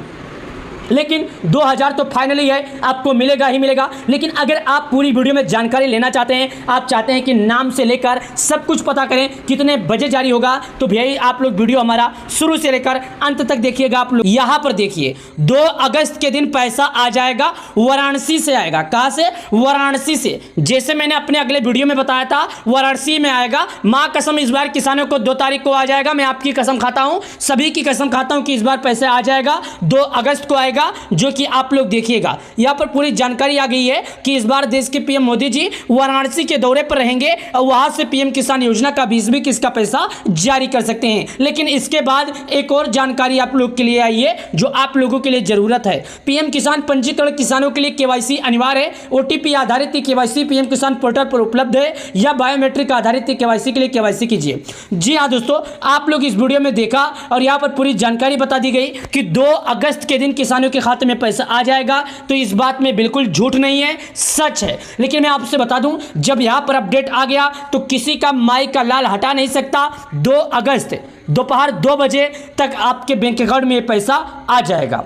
लेकिन 2000 तो फाइनली है, आपको मिलेगा ही मिलेगा। लेकिन अगर आप पूरी वीडियो में जानकारी लेना चाहते हैं, आप चाहते हैं कि नाम से लेकर सब कुछ पता करें, कितने बजे जारी होगा, तो भैया आप लोग वीडियो हमारा शुरू से लेकर अंत तक देखिएगा। आप लोग यहाँ पर देखिए, 2 अगस्त के दिन पैसा आ जाएगा, वाराणसी से आएगा। कहाँ से? वाराणसी से। जैसे मैंने अपने अगले वीडियो में बताया था, वाराणसी में आएगा। माँ कसम, इस बार किसानों को 2 तारीख को आ जाएगा। मैं आपकी कसम खाता हूँ, सभी की कसम खाता हूँ कि इस बार पैसे आ जाएगा, 2 अगस्त को आएगा, जो कि आप लोग देखिएगा। यहाँ पर पूरी जानकारी आ गई है कि इस बार देश के पीएम मोदी जी वाराणसी के दौरे पर रहेंगे और वहां से पीएम किसान योजना का 20वीं किस्त का पैसा जारी कर सकते हैं। लेकिन इसके बाद एक और जानकारी आप लोग के लिए आई है, जो आप लोगों के लिए जरूरत है। पीएम किसान पंजीकरण किसानों के लिए केवाईसी अनिवार्य है। ओटीपी आधारित केवाईसी पीएम किसान पोर्टल पर उपलब्ध है, या बायोमेट्रिक आधारित केवाईसी के लिए केवाईसी कीजिए। जी हाँ दोस्तों, आप लोग इस वीडियो में देखा और यहाँ पर पूरी जानकारी बता दी गई कि 2 अगस्त के दिन किसानों के खाते में पैसा आ जाएगा। तो इस बात में बिल्कुल झूठ नहीं है, सच है। लेकिन मैं आपसे बता दूं, जब यहां पर अपडेट आ गया तो किसी का माई का लाल हटा नहीं सकता। 2 अगस्त दोपहर 2 बजे तक आपके बैंक अकाउंट में पैसा आ जाएगा।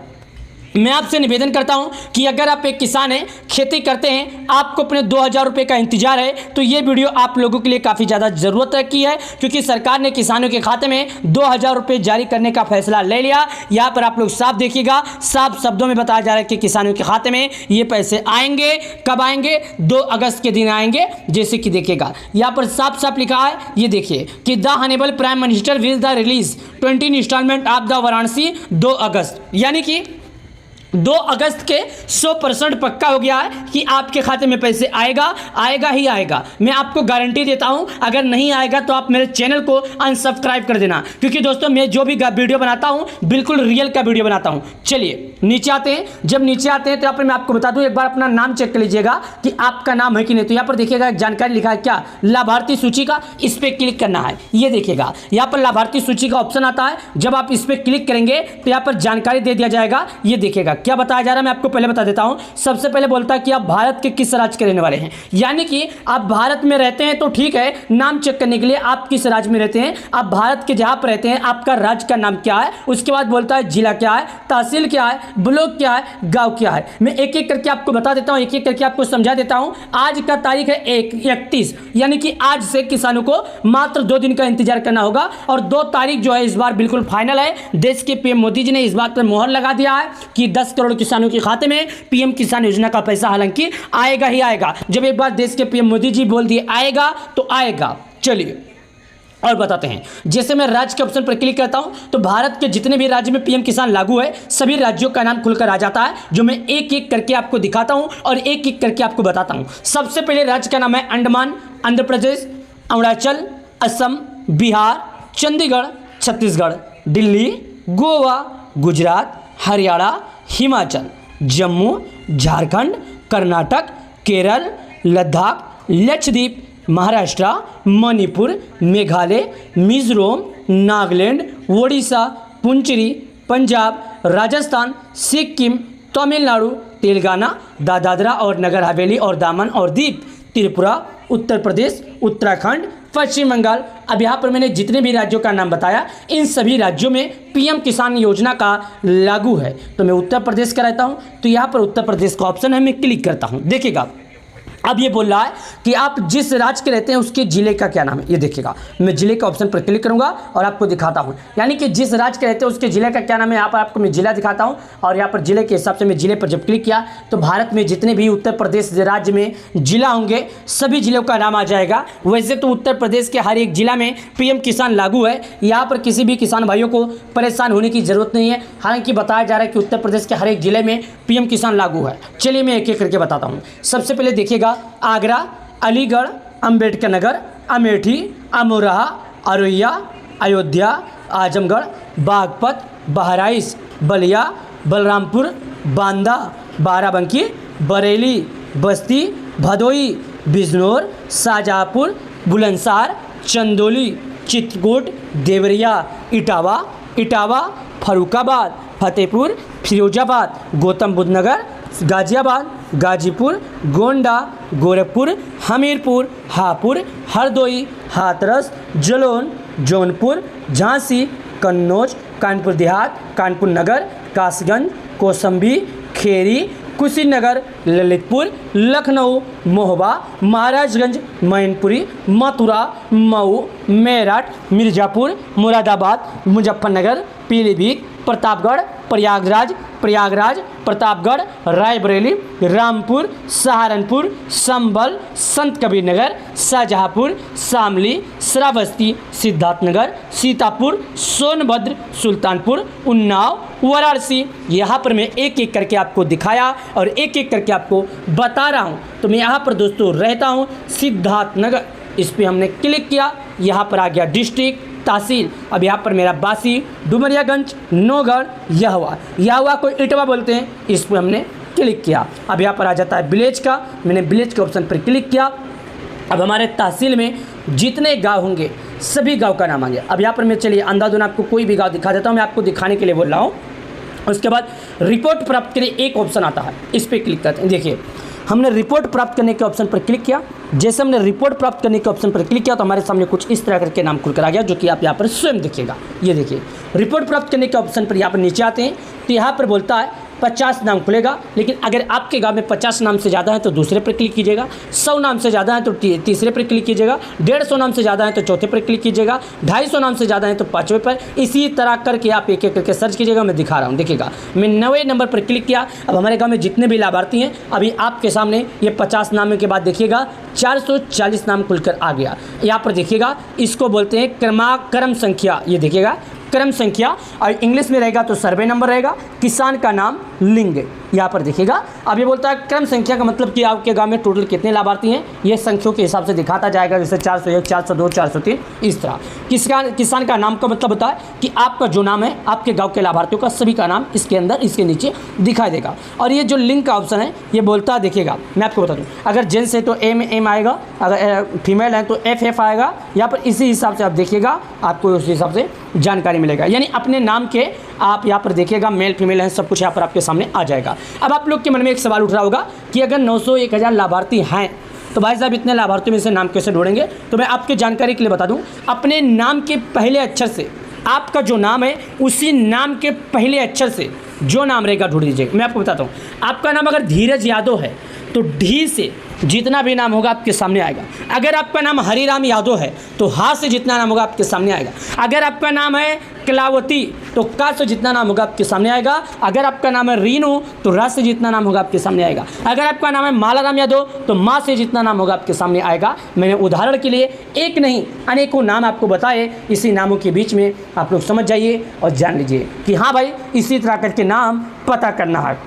मैं आपसे निवेदन करता हूं कि अगर आप एक किसान हैं, खेती करते हैं, आपको अपने 2000 रुपये का इंतजार है, तो ये वीडियो आप लोगों के लिए काफ़ी ज़्यादा ज़रूरत की है, क्योंकि सरकार ने किसानों के खाते में 2000 रुपये जारी करने का फैसला ले लिया। यहाँ पर आप लोग साफ देखिएगा, साफ शब्दों में बताया जा रहा है कि किसानों के खाते में ये पैसे आएंगे। कब आएंगे? 2 अगस्त के दिन आएंगे। जैसे कि देखिएगा यहाँ पर साफ साफ लिखा है, ये देखिए कि the honourable prime minister will the release 20 instalment of the Varanasi 2 अगस्त, यानी कि 2 अगस्त के 100% पक्का हो गया है कि आपके खाते में पैसे आएगा ही आएगा। मैं आपको गारंटी देता हूं, अगर नहीं आएगा तो आप मेरे चैनल को अनसब्सक्राइब कर देना, क्योंकि दोस्तों मैं जो भी वीडियो बनाता हूं बिल्कुल रियल का वीडियो बनाता हूं। चलिए नीचे आते हैं। जब नीचे आते हैं तो यहाँ पर मैं आपको बता दूं, एक बार अपना नाम चेक कर लीजिएगा कि आपका नाम है कि नहीं। तो यहाँ पर देखिएगा एक जानकारी लिखा है, क्या? लाभार्थी सूची का, इस पर क्लिक करना है। ये देखिएगा यहाँ पर लाभार्थी सूची का ऑप्शन आता है। जब आप इस पर क्लिक करेंगे तो यहाँ पर जानकारी दे दिया जाएगा। ये देखिएगा क्या बताया जा रहा है, मैं आपको पहले बता देता हूं। सबसे पहले बोलता है कि आप भारत के किस राज्य के रहने वाले हैं, यानी कि आप भारत में रहते हैं तो ठीक है, नाम चेक करने के लिए आप किस राज्य में रहते हैं, आप भारत के जहां पर रहते हैं आपका राज्य का नाम क्या है। उसके बाद बोलता है जिला क्या है, तहसील क्या है, ब्लॉक क्या है, गांव क्या है। मैं एक एक करके आपको बता देता हूं, एक एक करके आपको समझा देता हूं। आज का तारीख है 31, यानी कि आज से किसानों को मात्र 2 दिन का इंतजार करना होगा। और 2 तारीख जो है इस बार बिल्कुल फाइनल है। देश के पीएम मोदी जी ने इस बात पर मोहर लगा दिया है कि 10 करोड़ किसानों के खाते में पीएम किसान योजना का पैसा हालांकि आएगा ही आएगा। जब एक बार देश के पीएम मोदी जी बोल दिए आएगा तो आएगा। चलिए और बताते हैं। जैसे मैं राज्य के ऑप्शन पर क्लिक करता हूं तो भारत के जितने भी राज्य में पीएम किसान लागू है सभी राज्यों का नाम खुलकर आ जाता है, जो मैं एक एक करके आपको दिखाता हूं और एक एक करके आपको बताता हूं। सबसे पहले राज्य का नाम है अंडमान, आंध्र प्रदेश, अरुणाचल, असम, बिहार, चंडीगढ़, छत्तीसगढ़, दिल्ली, गोवा, गुजरात, हरियाणा, हिमाचल, जम्मू, झारखंड, कर्नाटक, केरल, लद्दाख, लक्षद्वीप, महाराष्ट्र, मणिपुर, मेघालय, मिजोरम, नागालैंड, ओडिशा, पुंचेरी, पंजाब, राजस्थान, सिक्किम, तमिलनाडु, तेलंगाना, दादरा और नगर हवेली और दामन और दीव, त्रिपुरा, उत्तर प्रदेश, उत्तराखंड, पश्चिम बंगाल। अब यहाँ पर मैंने जितने भी राज्यों का नाम बताया इन सभी राज्यों में पीएम किसान योजना का लागू है। तो मैं उत्तर प्रदेश का रहता हूँ, तो यहाँ पर उत्तर प्रदेश का ऑप्शन है, मैं क्लिक करता हूँ। देखिएगा अब ये बोल रहा है कि आप जिस राज्य के रहते हैं उसके जिले का क्या नाम है। ये देखिएगा मैं जिले के ऑप्शन पर क्लिक करूंगा और आपको दिखाता हूं, यानी कि जिस राज्य के रहते हैं उसके जिले का क्या नाम है। यहाँ पर आपको मैं जिला दिखाता हूं और यहाँ पर जिले के हिसाब से मैं जिले पर जब क्लिक किया तो भारत में जितने भी उत्तर प्रदेश राज्य में जिला होंगे सभी जिलों का नाम आ जाएगा। वैसे तो उत्तर प्रदेश के हर एक जिला में पीएम किसान लागू है, यहाँ पर किसी भी किसान भाइयों को परेशान होने की जरूरत नहीं है। हालांकि बताया जा रहा है कि उत्तर प्रदेश के हर एक जिले में पीएम किसान लागू है। चलिए मैं एक एक करके बताता हूँ। सबसे पहले देखिएगा आगरा, अलीगढ़, अंबेडकर नगर, अमेठी, अमरोहा, औरैया, अयोध्या, आजमगढ़, बागपत, बहराइच, बलिया, बलरामपुर, बांदा, बाराबंकी, बरेली, बस्ती, भदोई, बिजनौर, शाहजहाँपुर, बुलंदशहर, चंदौली, चित्रकूट, देवरिया, इटावा, फर्रुखाबाद, फतेहपुर, फिरोजाबाद, गौतम बुद्ध नगर, गाजियाबाद, गाजीपुर, गोंडा, गोरखपुर, हमीरपुर, हापुड़, हरदोई, हाथरस, जलौन, जौनपुर, झांसी, कन्नौज, कानपुर देहात, कानपुर नगर, कासगंज, कौशाम्बी, खेरी, कुशीनगर, ललितपुर, लखनऊ, महोबा, महाराजगंज, मैनपुरी, मथुरा, मऊ, मेरठ, मिर्ज़ापुर, मुरादाबाद, मुजफ्फरनगर, पीलीभीत, प्रतापगढ़, प्रयागराज, प्रतापगढ़, रायबरेली, रामपुर, सहारनपुर, संभल, संत कबीर नगर, शाहजहाँपुर, शामली, श्रावस्ती, सिद्धार्थनगर, सीतापुर, सोनभद्र, सुल्तानपुर, उन्नाव, वाराणसी। यहाँ पर मैं एक एक करके आपको दिखाया और एक एक करके आपको बता रहा हूँ। तो मैं यहाँ पर दोस्तों रहता हूँ सिद्धार्थनगर, इस पर हमने क्लिक किया, यहाँ पर आ गया डिस्ट्रिक्ट, तहसील। अब यहाँ पर मेरा बासी, डुमरियागंज, नौगढ़, यहवा को इटवा बोलते हैं, इस पर हमने क्लिक किया। अब यहाँ पर आ जाता है विलेज का, मैंने विलेज के ऑप्शन पर क्लिक किया। अब हमारे तहसील में जितने गांव होंगे सभी गांव का नाम आ गया। अब यहाँ पर मैं चलिए अंधाधुन आपको कोई भी गांव दिखा देता हूँ, मैं आपको दिखाने के लिए बोल रहा हूँ। उसके बाद रिपोर्ट प्राप्त के लिए एक ऑप्शन आता है, इस पर क्लिक करते हैं। देखिए हमने रिपोर्ट प्राप्त करने के ऑप्शन पर क्लिक किया। जैसे हमने रिपोर्ट प्राप्त करने के ऑप्शन पर क्लिक किया तो हमारे सामने कुछ इस तरह करके नाम खुलकर आ गया, जो कि आप यहाँ पर स्वयं देखिएगा। ये देखिए रिपोर्ट प्राप्त करने के ऑप्शन पर यहाँ पर नीचे आते हैं तो यहाँ पर बोलता है 50 नाम खुलेगा। लेकिन अगर आपके गांव में 50 नाम से ज़्यादा है तो दूसरे पर क्लिक कीजिएगा, 100 नाम से ज़्यादा है तो तीसरे पर क्लिक कीजिएगा, 150 नाम से ज़्यादा है तो चौथे पर क्लिक कीजिएगा, 250 नाम से ज़्यादा है तो 5वें पर। इसी तरह करके आप एक एक करके सर्च कीजिएगा। मैं दिखा रहा हूँ, देखिएगा मैं 9वें नंबर पर क्लिक किया। अब हमारे गाँव में जितने भी लाभार्थी हैं अभी आपके सामने ये 50 नाम के बाद देखिएगा 440 नाम खुलकर आ गया। यहाँ पर देखिएगा इसको बोलते हैं क्रम संख्या। ये देखिएगा क्रम संख्या, और इंग्लिश में रहेगा तो सर्वे नंबर रहेगा, किसान का नाम, लिंग। यहाँ पर देखिएगा अब ये बोलता है क्रम संख्या का मतलब कि आपके गांव में टोटल कितने लाभार्थी हैं ये संख्याओं के हिसाब से दिखाता जाएगा, जैसे 401, 402, 403 इस तरह। किसान का नाम का मतलब होता है कि आपका जो नाम है आपके गांव के लाभार्थियों का सभी का नाम इसके अंदर इसके नीचे दिखाई देगा। और ये जो लिंग का ऑप्शन है ये बोलता है, देखिएगा मैं आपको बता दूँ, अगर जेंट्स है तो एम आएगा, अगर फीमेल है तो एफ आएगा। यहाँ पर इसी हिसाब से आप देखिएगा आपको उस हिसाब से जानकारी मिलेगा। यानी अपने नाम के आप यहाँ पर देखिएगा मेल फीमेल हैं सब कुछ यहाँ पर आपके सामने आ जाएगा। अब आप लोग के मन में एक सवाल उठ रहा होगा कि अगर 900 1000 लाभार्थी हैं तो भाई साहब इतने लाभार्थियों में से नाम कैसे ढूंढेंगे। तो मैं आपके जानकारी के लिए बता दूं, अपने नाम के पहले अक्षर से आपका जो नाम है उसी नाम के पहले अक्षर से जो नाम रहेगा ढूंढ दीजिएगा। मैं आपको बताता हूँ, आपका नाम अगर धीरज यादव है तो ढी से जितना भी नाम होगा आपके सामने आएगा। अगर आपका नाम हरिराम यादव है तो हा से जितना नाम होगा आपके सामने आएगा। अगर आपका नाम है कलावती तो का से जितना नाम होगा आपके सामने आएगा। अगर आपका नाम है रीनू तो रा से जितना नाम होगा आपके सामने आएगा। अगर आपका नाम है मालाराम यादव तो माँ से जितना नाम होगा आपके सामने आएगा। मैंने उदाहरण के लिए एक नहीं अनेकों नाम आपको बताए, इसी नामों के बीच में आप लोग समझ जाइए और जान लीजिए कि हाँ भाई इसी तरह करके नाम पता करना है।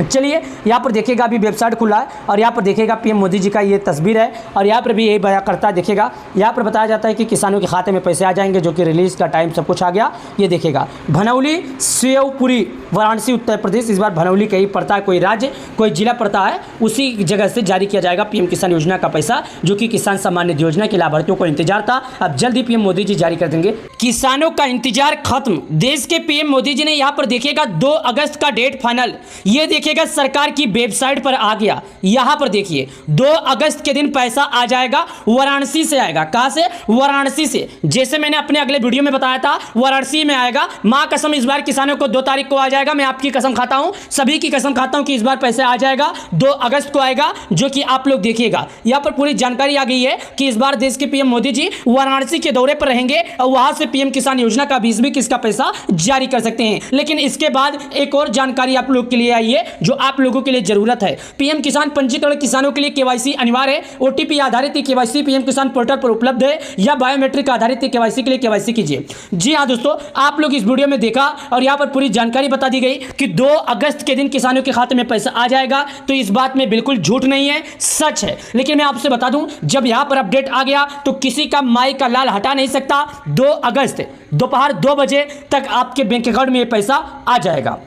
चलिए यहाँ पर देखिएगा अभी वेबसाइट खुला है और यहाँ पर देखिएगा पीएम मोदी जी का ये तस्वीर है और यहाँ पर भी यही बयां करता है। देखिएगा यहाँ पर बताया जाता है कि किसानों के खाते में पैसे आ जाएंगे, जो कि रिलीज़ का टाइम सब कुछ आ गया। ये देखिएगा भनौली शिवपुरी वाराणसी उत्तर प्रदेश, इस बार भनौली कहीं पड़ता है, कोई राज्य कोई जिला पड़ता है, उसी जगह से जारी किया जाएगा पीएम किसान योजना का पैसा, जो कि किसान सम्मान निधि योजना के लाभार्थियों को इंतजार था। अब जल्द ही पीएम मोदी जी जारी कर देंगे। किसानों का इंतजार खत्म, देश के पीएम मोदी जी ने यहाँ पर देखिएगा 2 अगस्त का डेट फाइनल, ये देखिएगा सरकार की वेबसाइट पर आ गया। यहां पर देखिए 2 अगस्त के दिन पैसा आ जाएगा, वाराणसी से आएगा। कहां से? वाराणसी से। जैसे मैंने अपने अगले वीडियो में बताया था वाराणसी में आएगा। मां कसम इस बार किसानों को 2 तारीख को आ जाएगा। मैं आपकी कसम खाता हूं, सभी की कसम खाता हूं कि इस बार पैसा आ जाएगा, 2 अगस्त को आएगा, जो कि आप लोग देखिएगा। यहां पर पूरी जानकारी आ गई है कि इस बार देश के पीएम मोदी जी वाराणसी के दौरे पर रहेंगे और वहां से पीएम किसान योजना का 20 किस्त का पैसा जारी कर सकते हैं। लेकिन इसके बाद एक और जानकारी आप लोग के लिए आई है जो आप लोगों के लिए जरूरत है। पीएम किसान पंजीकरण किसानों के लिए केवाईसी अनिवार्य है। ओटीपी आधारित केवाईसी पीएम किसान पोर्टल पर उपलब्ध है या बायोमेट्रिक आधारित केवाईसी के लिए केवाईसी कीजिए। जी हां दोस्तों, आप लोग इस वीडियो में देखा और यहां पर पूरी जानकारी बता दी गई कि 2 अगस्त के दिन किसानों के खाते में पैसा आ जाएगा। तो इस बात में बिल्कुल झूठ नहीं है, सच है। लेकिन मैं आपसे बता दूं, जब यहां पर अपडेट आ गया तो किसी का माई का लाल हटा नहीं सकता। 2 अगस्त दोपहर 2 बजे तक आपके बैंक अकाउंट में पैसा आ जाएगा।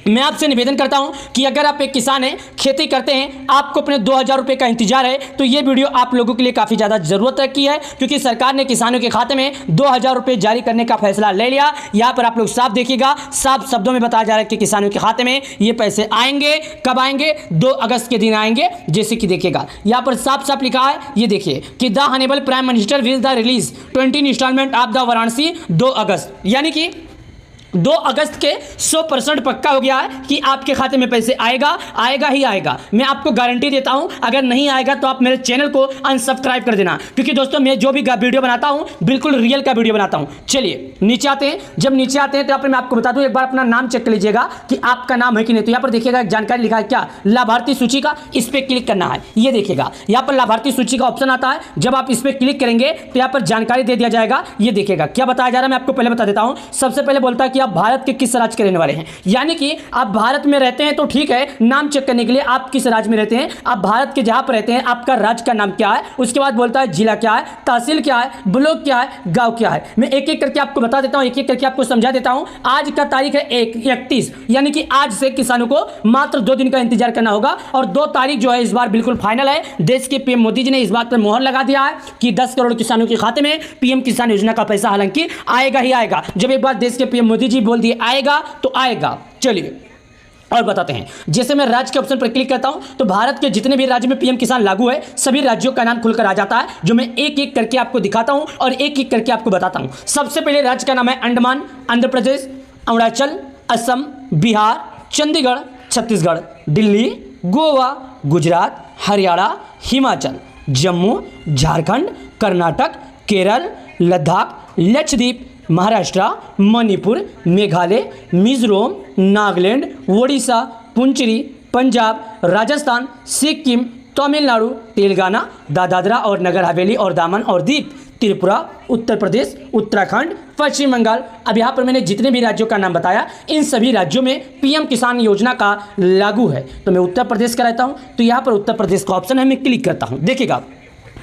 मैं आपसे निवेदन करता हूं कि अगर आप एक किसान हैं, खेती करते हैं, आपको अपने 2000 रुपये का इंतजार है, तो ये वीडियो आप लोगों के लिए काफ़ी ज़्यादा ज़रूरत की है, क्योंकि सरकार ने किसानों के खाते में 2000 रुपये जारी करने का फैसला ले लिया। यहाँ पर आप लोग साफ देखिएगा, साफ शब्दों में बताया जा रहा है कि किसानों के खाते में ये पैसे आएंगे। कब आएंगे? 2 अगस्त के दिन आएंगे। जैसे कि देखिएगा यहाँ पर साफ साफ लिखा है, ये देखिए कि the honourable prime minister will the release 20 instalment of the Varanasi 2 अगस्त, यानी कि 2 अगस्त के 100% पक्का हो गया है कि आपके खाते में पैसे आएगा ही आएगा। मैं आपको गारंटी देता हूं, अगर नहीं आएगा तो आप मेरे चैनल को अनसब्सक्राइब कर देना, क्योंकि दोस्तों मैं जो भी वीडियो बनाता हूं बिल्कुल रियल का वीडियो बनाता हूं। चलिए नीचे आते हैं। जब नीचे आते हैं तो यहाँ पर मैं आपको बता दूं, एक बार अपना नाम चेक कर लीजिएगा कि आपका नाम है कि नहीं। तो यहाँ पर देखिएगा एक जानकारी लिखा है, क्या? लाभार्थी सूची का, इस पर क्लिक करना है। ये देखिएगा यहाँ पर लाभार्थी सूची का ऑप्शन आता है। जब आप इस पर क्लिक करेंगे तो यहाँ पर जानकारी दे दिया जाएगा। ये देखिएगा क्या बताया जा रहा है, मैं आपको पहले बता देता हूँ। सबसे पहले बोलता है कि आप भारत के किस राज्य के रहने वाले हैं, यानी कि आप भारत में रहते हैं तो ठीक है, नाम चेक करने के लिए आप किस राज्य में रहते हैं, आप भारत के जहां पर रहते हैं आपका राज्य का नाम क्या है। उसके बाद बोलता है जिला क्या है, तहसील क्या है, ब्लॉक क्या है, गांव क्या है। मैं एक एक करके आपको बता देता हूं, एक एक करके आपको समझा देता हूं। आज का तारीख है 31, यानी कि आज से किसानों को मात्र 2 दिन का इंतजार करना होगा और 2 तारीख जो है इस बार बिल्कुल फाइनल है। देश के पीएम मोदी जी ने इस बात पर मोहर लगा दिया है कि 10 करोड़ किसानों के खाते में पीएम किसान योजना का पैसा हालांकि आएगा ही आएगा। जब एक बार देश के पीएम मोदी जी बोल दिए आएगा तो आएगा। चलिए और बताते हैं। जैसे मैं राज्य के ऑप्शन पर क्लिक करता हूं तो भारत के जितने भी राज्य में पीएम किसान लागू है सभी राज्यों का नाम खुलकर आ जाता है, जो मैं एक एक करके आपको दिखाता हूं और एक एक करके आपको बताता हूं। सबसे पहले राज्य का नाम है अंडमान, आंध्र प्रदेश, अरुणाचल, असम, बिहार, चंडीगढ़ छत्तीसगढ़, दिल्ली, गोवा, गुजरात, हरियाणा, हिमाचल, जम्मू, झारखंड, कर्नाटक, केरल, लद्दाख, लक्षद्वीप, महाराष्ट्र, मणिपुर, मेघालय, मिजोरम, नागालैंड, ओडिशा, पुंचेरी, पंजाब, राजस्थान, सिक्किम, तमिलनाडु, तेलंगाना, दादरा और नगर हवेली और दामन और दीव, त्रिपुरा, उत्तर प्रदेश, उत्तराखंड, पश्चिम बंगाल। अब यहाँ पर मैंने जितने भी राज्यों का नाम बताया इन सभी राज्यों में पीएम किसान योजना का लागू है। तो मैं उत्तर प्रदेश का रहता हूँ, तो यहाँ पर उत्तर प्रदेश का ऑप्शन है, मैं क्लिक करता हूँ। देखिएगा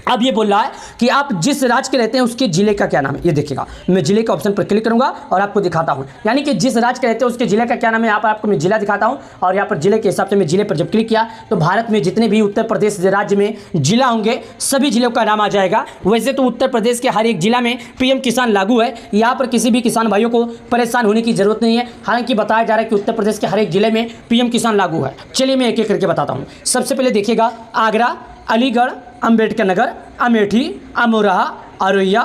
अब ये बोल रहा है कि आप जिस राज्य के रहते हैं उसके जिले का क्या नाम है। ये देखिएगा मैं जिले के ऑप्शन पर क्लिक करूंगा और आपको दिखाता हूं, यानी कि जिस राज्य के रहते हैं उसके जिले का क्या नाम है। यहाँ पर आपको मैं जिला दिखाता हूं और यहाँ पर जिले के हिसाब से मैं जिले पर जब क्लिक किया तो भारत में जितने भी उत्तर प्रदेश राज्य में जिला होंगे सभी जिलों का नाम आ जाएगा। वैसे तो उत्तर प्रदेश के हर एक जिला में पीएम किसान लागू है, यहाँ पर किसी भी किसान भाइयों को परेशान होने की जरूरत नहीं है। हालांकि बताया जा रहा है कि उत्तर प्रदेश के हर एक जिले में पीएम किसान लागू है। चलिए मैं एक एक करके बताता हूँ। सबसे पहले देखिएगा आगरा, अलीगढ़, अंबेडकर नगर, अमेठी, अमरोहा, औरैया,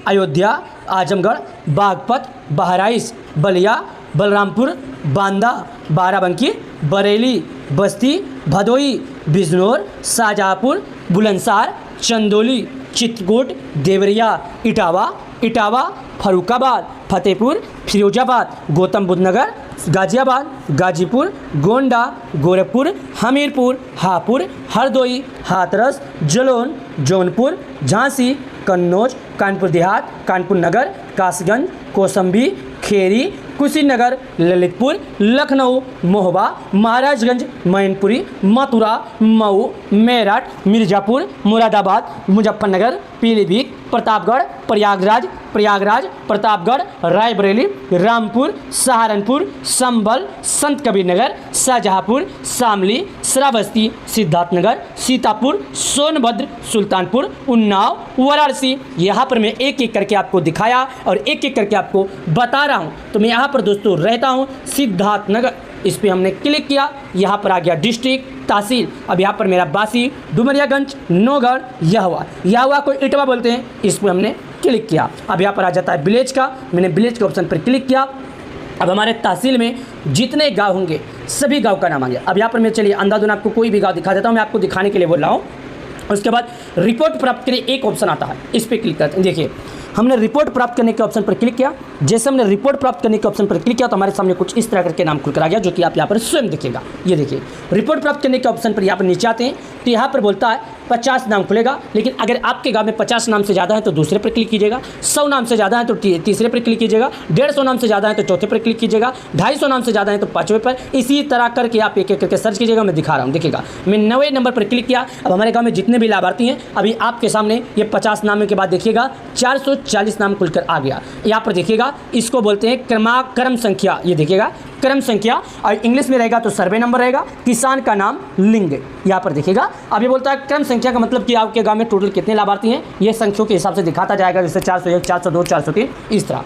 अयोध्या, आजमगढ़, बागपत, बहराइच, बलिया, बलरामपुर, बांदा, बाराबंकी, बरेली, बस्ती, भदोई, बिजनौर, शाहजहाँपुर, बुलंदशहर, चंदौली, चित्रकूट, देवरिया, इटावा, फरुखाबाद, फतेहपुर, फिरोजाबाद, गौतम बुद्ध नगर, गाजियाबाद, गाजीपुर, गोंडा, गोरखपुर, हमीरपुर, हापुड़, हरदोई, हाथरस, जलौन, जौनपुर, झांसी, कन्नौज, कानपुर देहात, कानपुर नगर, कासगंज, कौशाम्बी, खेरी, कुशीनगर, ललितपुर, लखनऊ, महोबा, महाराजगंज, मैनपुरी, मथुरा, मऊ, मेरठ, मिर्जापुर, मुरादाबाद, मुजफ्फरनगर, पीलीभीत, प्रतापगढ़, प्रयागराज, प्रतापगढ़, रायबरेली, रामपुर, सहारनपुर, संभल, संत कबीर नगर, शाहजहाँपुर, शामली, श्रावस्ती, सिद्धार्थनगर, सीतापुर, सोनभद्र, सुल्तानपुर, उन्नाव, वाराणसी। यहाँ पर मैं एक एक करके आपको दिखाया और एक एक करके आपको बता रहा हूँ। तो मैं यहाँ पर दोस्तों रहता हूँ सिद्धार्थनगर, इस पर हमने क्लिक किया, यहाँ पर आ गया डिस्ट्रिक्ट, तहसील। अब यहाँ पर मेरा बासी, डुमरियागंज, नौगढ़, यहवा को इटवा बोलते हैं, इस पर हमने क्लिक किया। अब यहाँ पर आ जाता है विलेज का, मैंने विलेज के ऑप्शन पर क्लिक किया। अब हमारे तहसील में जितने गांव होंगे सभी गांव का नाम आ गया। अब यहाँ पर मैं चलिए अंधाधुन आपको कोई भी गांव दिखा देता हूँ, मैं आपको दिखाने के लिए बोल रहा हूँ। उसके बाद रिपोर्ट प्राप्त करिए एक ऑप्शन आता है, इस पर क्लिक करते हैं। देखिए हमने रिपोर्ट प्राप्त करने के ऑप्शन पर क्लिक किया। जैसे हमने रिपोर्ट प्राप्त करने के ऑप्शन पर क्लिक किया तो हमारे सामने कुछ इस तरह करके नाम खुलकर आ गया, जो कि आप यहाँ पर स्वयं देखिएगा। ये देखिए रिपोर्ट प्राप्त करने के ऑप्शन पर यहाँ पर नीचे आते हैं तो यहाँ पर बोलता है 50 नाम खुलेगा, लेकिन अगर आपके गांव में 50 नाम से ज़्यादा है तो दूसरे पर क्लिक कीजिएगा, 100 नाम से ज़्यादा है तो तीसरे पर क्लिक कीजिएगा, 150 नाम से ज़्यादा है तो चौथे पर क्लिक कीजिएगा, 250 नाम से ज़्यादा है तो पाँचवें पर। इसी तरह करके आप एक एक करके सर्च कीजिएगा, मैं दिखा रहा हूँ। देखिएगा मैं 9वें नंबर पर क्लिक किया। अब हमारे गाँव में जितने भी लाभार्थी हैं अभी आपके सामने ये 50 नाम के बाद देखिएगा 440 नाम खुलकर आ गया। यहाँ पर देखिएगा इसको बोलते हैं क्रम संख्या। ये देखिएगा क्रम संख्या, और इंग्लिश में रहेगा तो सर्वे नंबर रहेगा, किसान का नाम, लिंग। यहाँ पर देखिएगा अब ये बोलता है क्रम संख्या का मतलब कि आपके गांव में टोटल कितने लाभार्थी हैं, ये संख्याओं के हिसाब से दिखाता जाएगा, जैसे 401, 402, 403 इस तरह।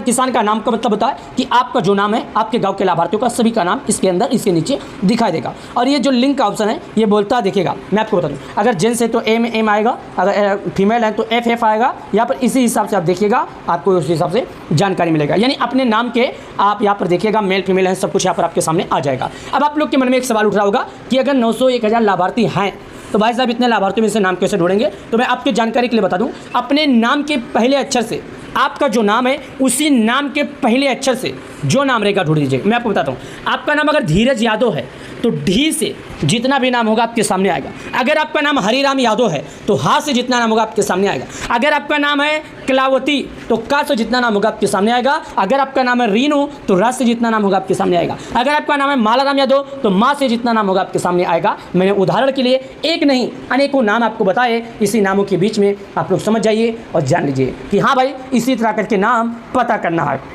किसान का नाम का मतलब होता है कि आपका जो नाम है आपके गाँव के लाभार्थियों का सभी का नाम इसके अंदर इसके नीचे दिखाई देगा। और ये जो लिंग का ऑप्शन है ये बोलता है, देखिएगा मैं आपको बता दूँ, अगर जेंट्स है तो एम आएगा, अगर फीमेल है तो एफ आएगा। यहाँ पर इसी हिसाब से आप देखिएगा, आपको उस हिसाब से जानकारी मिलेगा। यानी अपने नाम के आप यहाँ पर देखिएगा मेल फीमेल है सब कुछ यहाँ पर आपके सामने आ जाएगा। अब आप लोग के मन में एक सवाल उठ रहा होगा कि अगर 900 1000 लाभार्थी हैं तो भाई साहब इतने लाभार्थियों में से नाम कैसे ढूंढेंगे। तो मैं आपकी जानकारी के लिए बता दूं, अपने नाम के पहले अक्षर से आपका जो नाम है उसी नाम के पहले अक्षर से जो नाम रहेगा ढूंढ दीजिए। मैं आपको बताता हूँ, आपका नाम अगर धीरज यादव है तो ढी से जितना भी नाम होगा आपके सामने आएगा। अगर आपका नाम हरिराम यादव है तो हा से जितना नाम होगा आपके सामने आएगा। अगर आपका नाम है कलावती तो का से जितना नाम होगा आपके सामने आएगा। अगर आपका नाम है रीनू तो रा से जितना नाम होगा आपके सामने आएगा। अगर आपका नाम है मालाराम यादव तो माँ से जितना नाम होगा आपके सामने आएगा। मैंने उदाहरण के लिए एक नहीं अनेकों नाम आपको बताए, इसी नामों के बीच में आप लोग समझ जाइए और जान लीजिए कि हाँ भाई इसी तरह करके नाम पता करना है।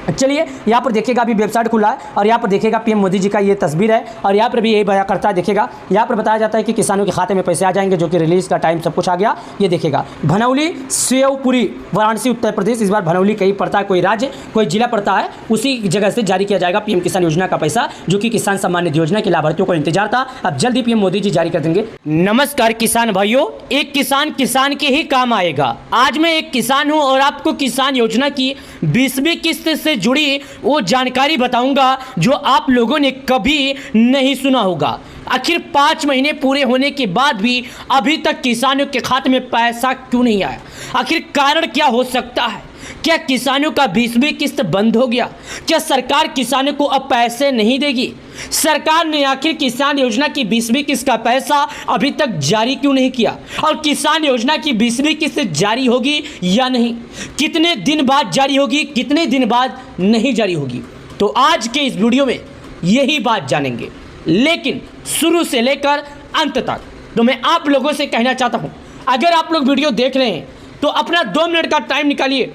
चलिए यहाँ पर देखिएगा अभी वेबसाइट खुला है और यहाँ पर देखिएगा पीएम मोदी जी का ये तस्वीर है और यहाँ पर भी यही बयां करता है। देखिएगा यहाँ पर बताया जाता है कि किसानों के खाते में पैसे आ जाएंगे, जो कि रिलीज का टाइम सब कुछ आ गया। ये देखिएगा भनौली, शिवपुरी, वाराणसी, उत्तर प्रदेश। इस बार भनौली कहीं पड़ता है, कोई राज्य कोई जिला पड़ता है, उसी जगह से जारी किया जाएगा पीएम किसान योजना का पैसा, जो कि किसान सम्मान निधि योजना के लाभार्थियों को इंतजार था। अब जल्द ही पीएम मोदी जी जारी कर देंगे। नमस्कार किसान भाइयों, एक किसान किसान के ही काम आएगा। आज मैं एक किसान हूँ और आपको किसान योजना की 20वीं किस्त से जुड़ी वो जानकारी बताऊंगा जो आप लोगों ने कभी नहीं सुना होगा। आखिर 5 महीने पूरे होने के बाद भी अभी तक किसानों के खाते में पैसा क्यों नहीं आया? आखिर कारण क्या हो सकता है? क्या किसानों का 20वीं किस्त बंद हो गया? क्या सरकार किसानों को अब पैसे नहीं देगी? सरकार ने आखिर किसान योजना की 20वीं किस्त का पैसा अभी तक जारी क्यों नहीं किया? और किसान योजना की 20वीं किस्त जारी होगी या नहीं? कितने दिन बाद जारी होगी, कितने दिन बाद नहीं जारी होगी? तो आज के इस वीडियो में यही बात जानेंगे, लेकिन शुरू से लेकर अंत तक। तो मैं आप लोगों से कहना चाहता हूं, अगर आप लोग वीडियो देख रहे हैं तो अपना 2 मिनट का टाइम निकालिए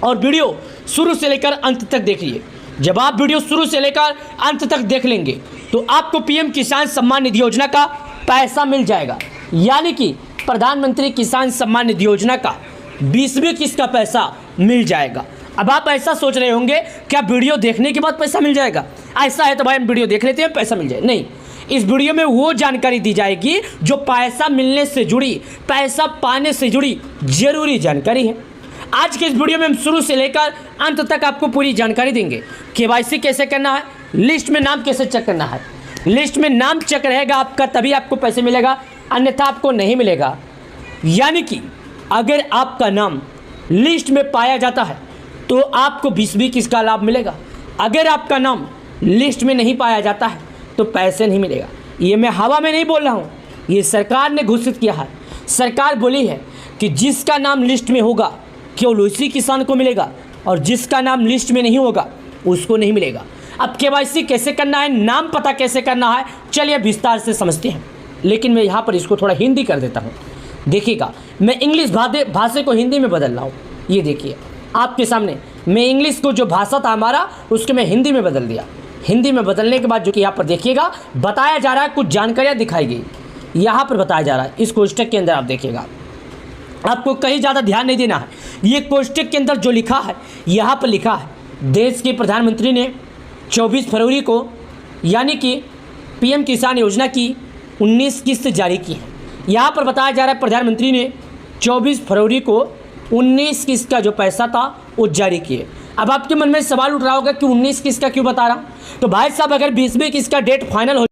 और वीडियो शुरू से लेकर अंत तक देखिए। जब आप वीडियो शुरू से लेकर अंत तक देख लेंगे तो आपको पीएम किसान सम्मान निधि योजना का पैसा मिल जाएगा, यानी कि प्रधानमंत्री किसान सम्मान निधि योजना का 20वीं किस्त का पैसा मिल जाएगा। अब आप ऐसा सोच रहे होंगे क्या वीडियो देखने के बाद पैसा मिल जाएगा? ऐसा है तो भाई हम वीडियो देख लेते हैं, पैसा मिल जाए। नहीं, इस वीडियो में वो जानकारी दी जाएगी जो पैसा मिलने से जुड़ी, पैसा पाने से जुड़ी जरूरी जानकारी है। आज के इस वीडियो में हम शुरू से लेकर अंत तक आपको पूरी जानकारी देंगे। केवाईसी कैसे करना है, लिस्ट में नाम कैसे चेक करना है। लिस्ट में नाम चेक रहेगा आपका तभी आपको पैसे मिलेगा, अन्यथा आपको नहीं मिलेगा। यानी कि अगर आपका नाम लिस्ट में पाया जाता है तो आपको 20वीं किस्त का लाभ मिलेगा। अगर आपका नाम लिस्ट में नहीं पाया जाता है तो पैसे नहीं मिलेगा। ये मैं हवा में नहीं बोल रहा हूँ, ये सरकार ने घोषित किया है। सरकार बोली है कि जिसका नाम लिस्ट में होगा केवल उसी किसान को मिलेगा और जिसका नाम लिस्ट में नहीं होगा उसको नहीं मिलेगा। अब केवाईसी कैसे करना है, नाम पता कैसे करना है, चलिए विस्तार से समझते हैं। लेकिन मैं यहाँ पर इसको थोड़ा हिंदी कर देता हूँ। देखिएगा, मैं इंग्लिश भाषा को हिंदी में बदल रहा हूँ। ये देखिए आपके सामने, मैं इंग्लिश को जो भाषा था हमारा उसको मैं हिंदी में बदल दिया। हिंदी में बदलने के बाद जो कि यहाँ पर देखिएगा बताया जा रहा है, कुछ जानकारियाँ दिखाई गई। यहाँ पर बताया जा रहा है, इस कोष्टक के अंदर आप देखिएगा, आपको कहीं ज़्यादा ध्यान नहीं देना है। ये कोष्टक के अंदर जो लिखा है, यहाँ पर लिखा है देश के प्रधानमंत्री ने 24 फरवरी को यानी कि पीएम किसान योजना की 19 किस्त जारी की है। यहाँ पर बताया जा रहा है प्रधानमंत्री ने 24 फरवरी को 19 किस्त का जो पैसा था वो जारी किए। अब आपके मन में सवाल उठ रहा होगा कि 19 किस्त का क्यों बता रहा हूँ? तो भाई साहब, अगर 20वीं किस्त का डेट फाइनल हो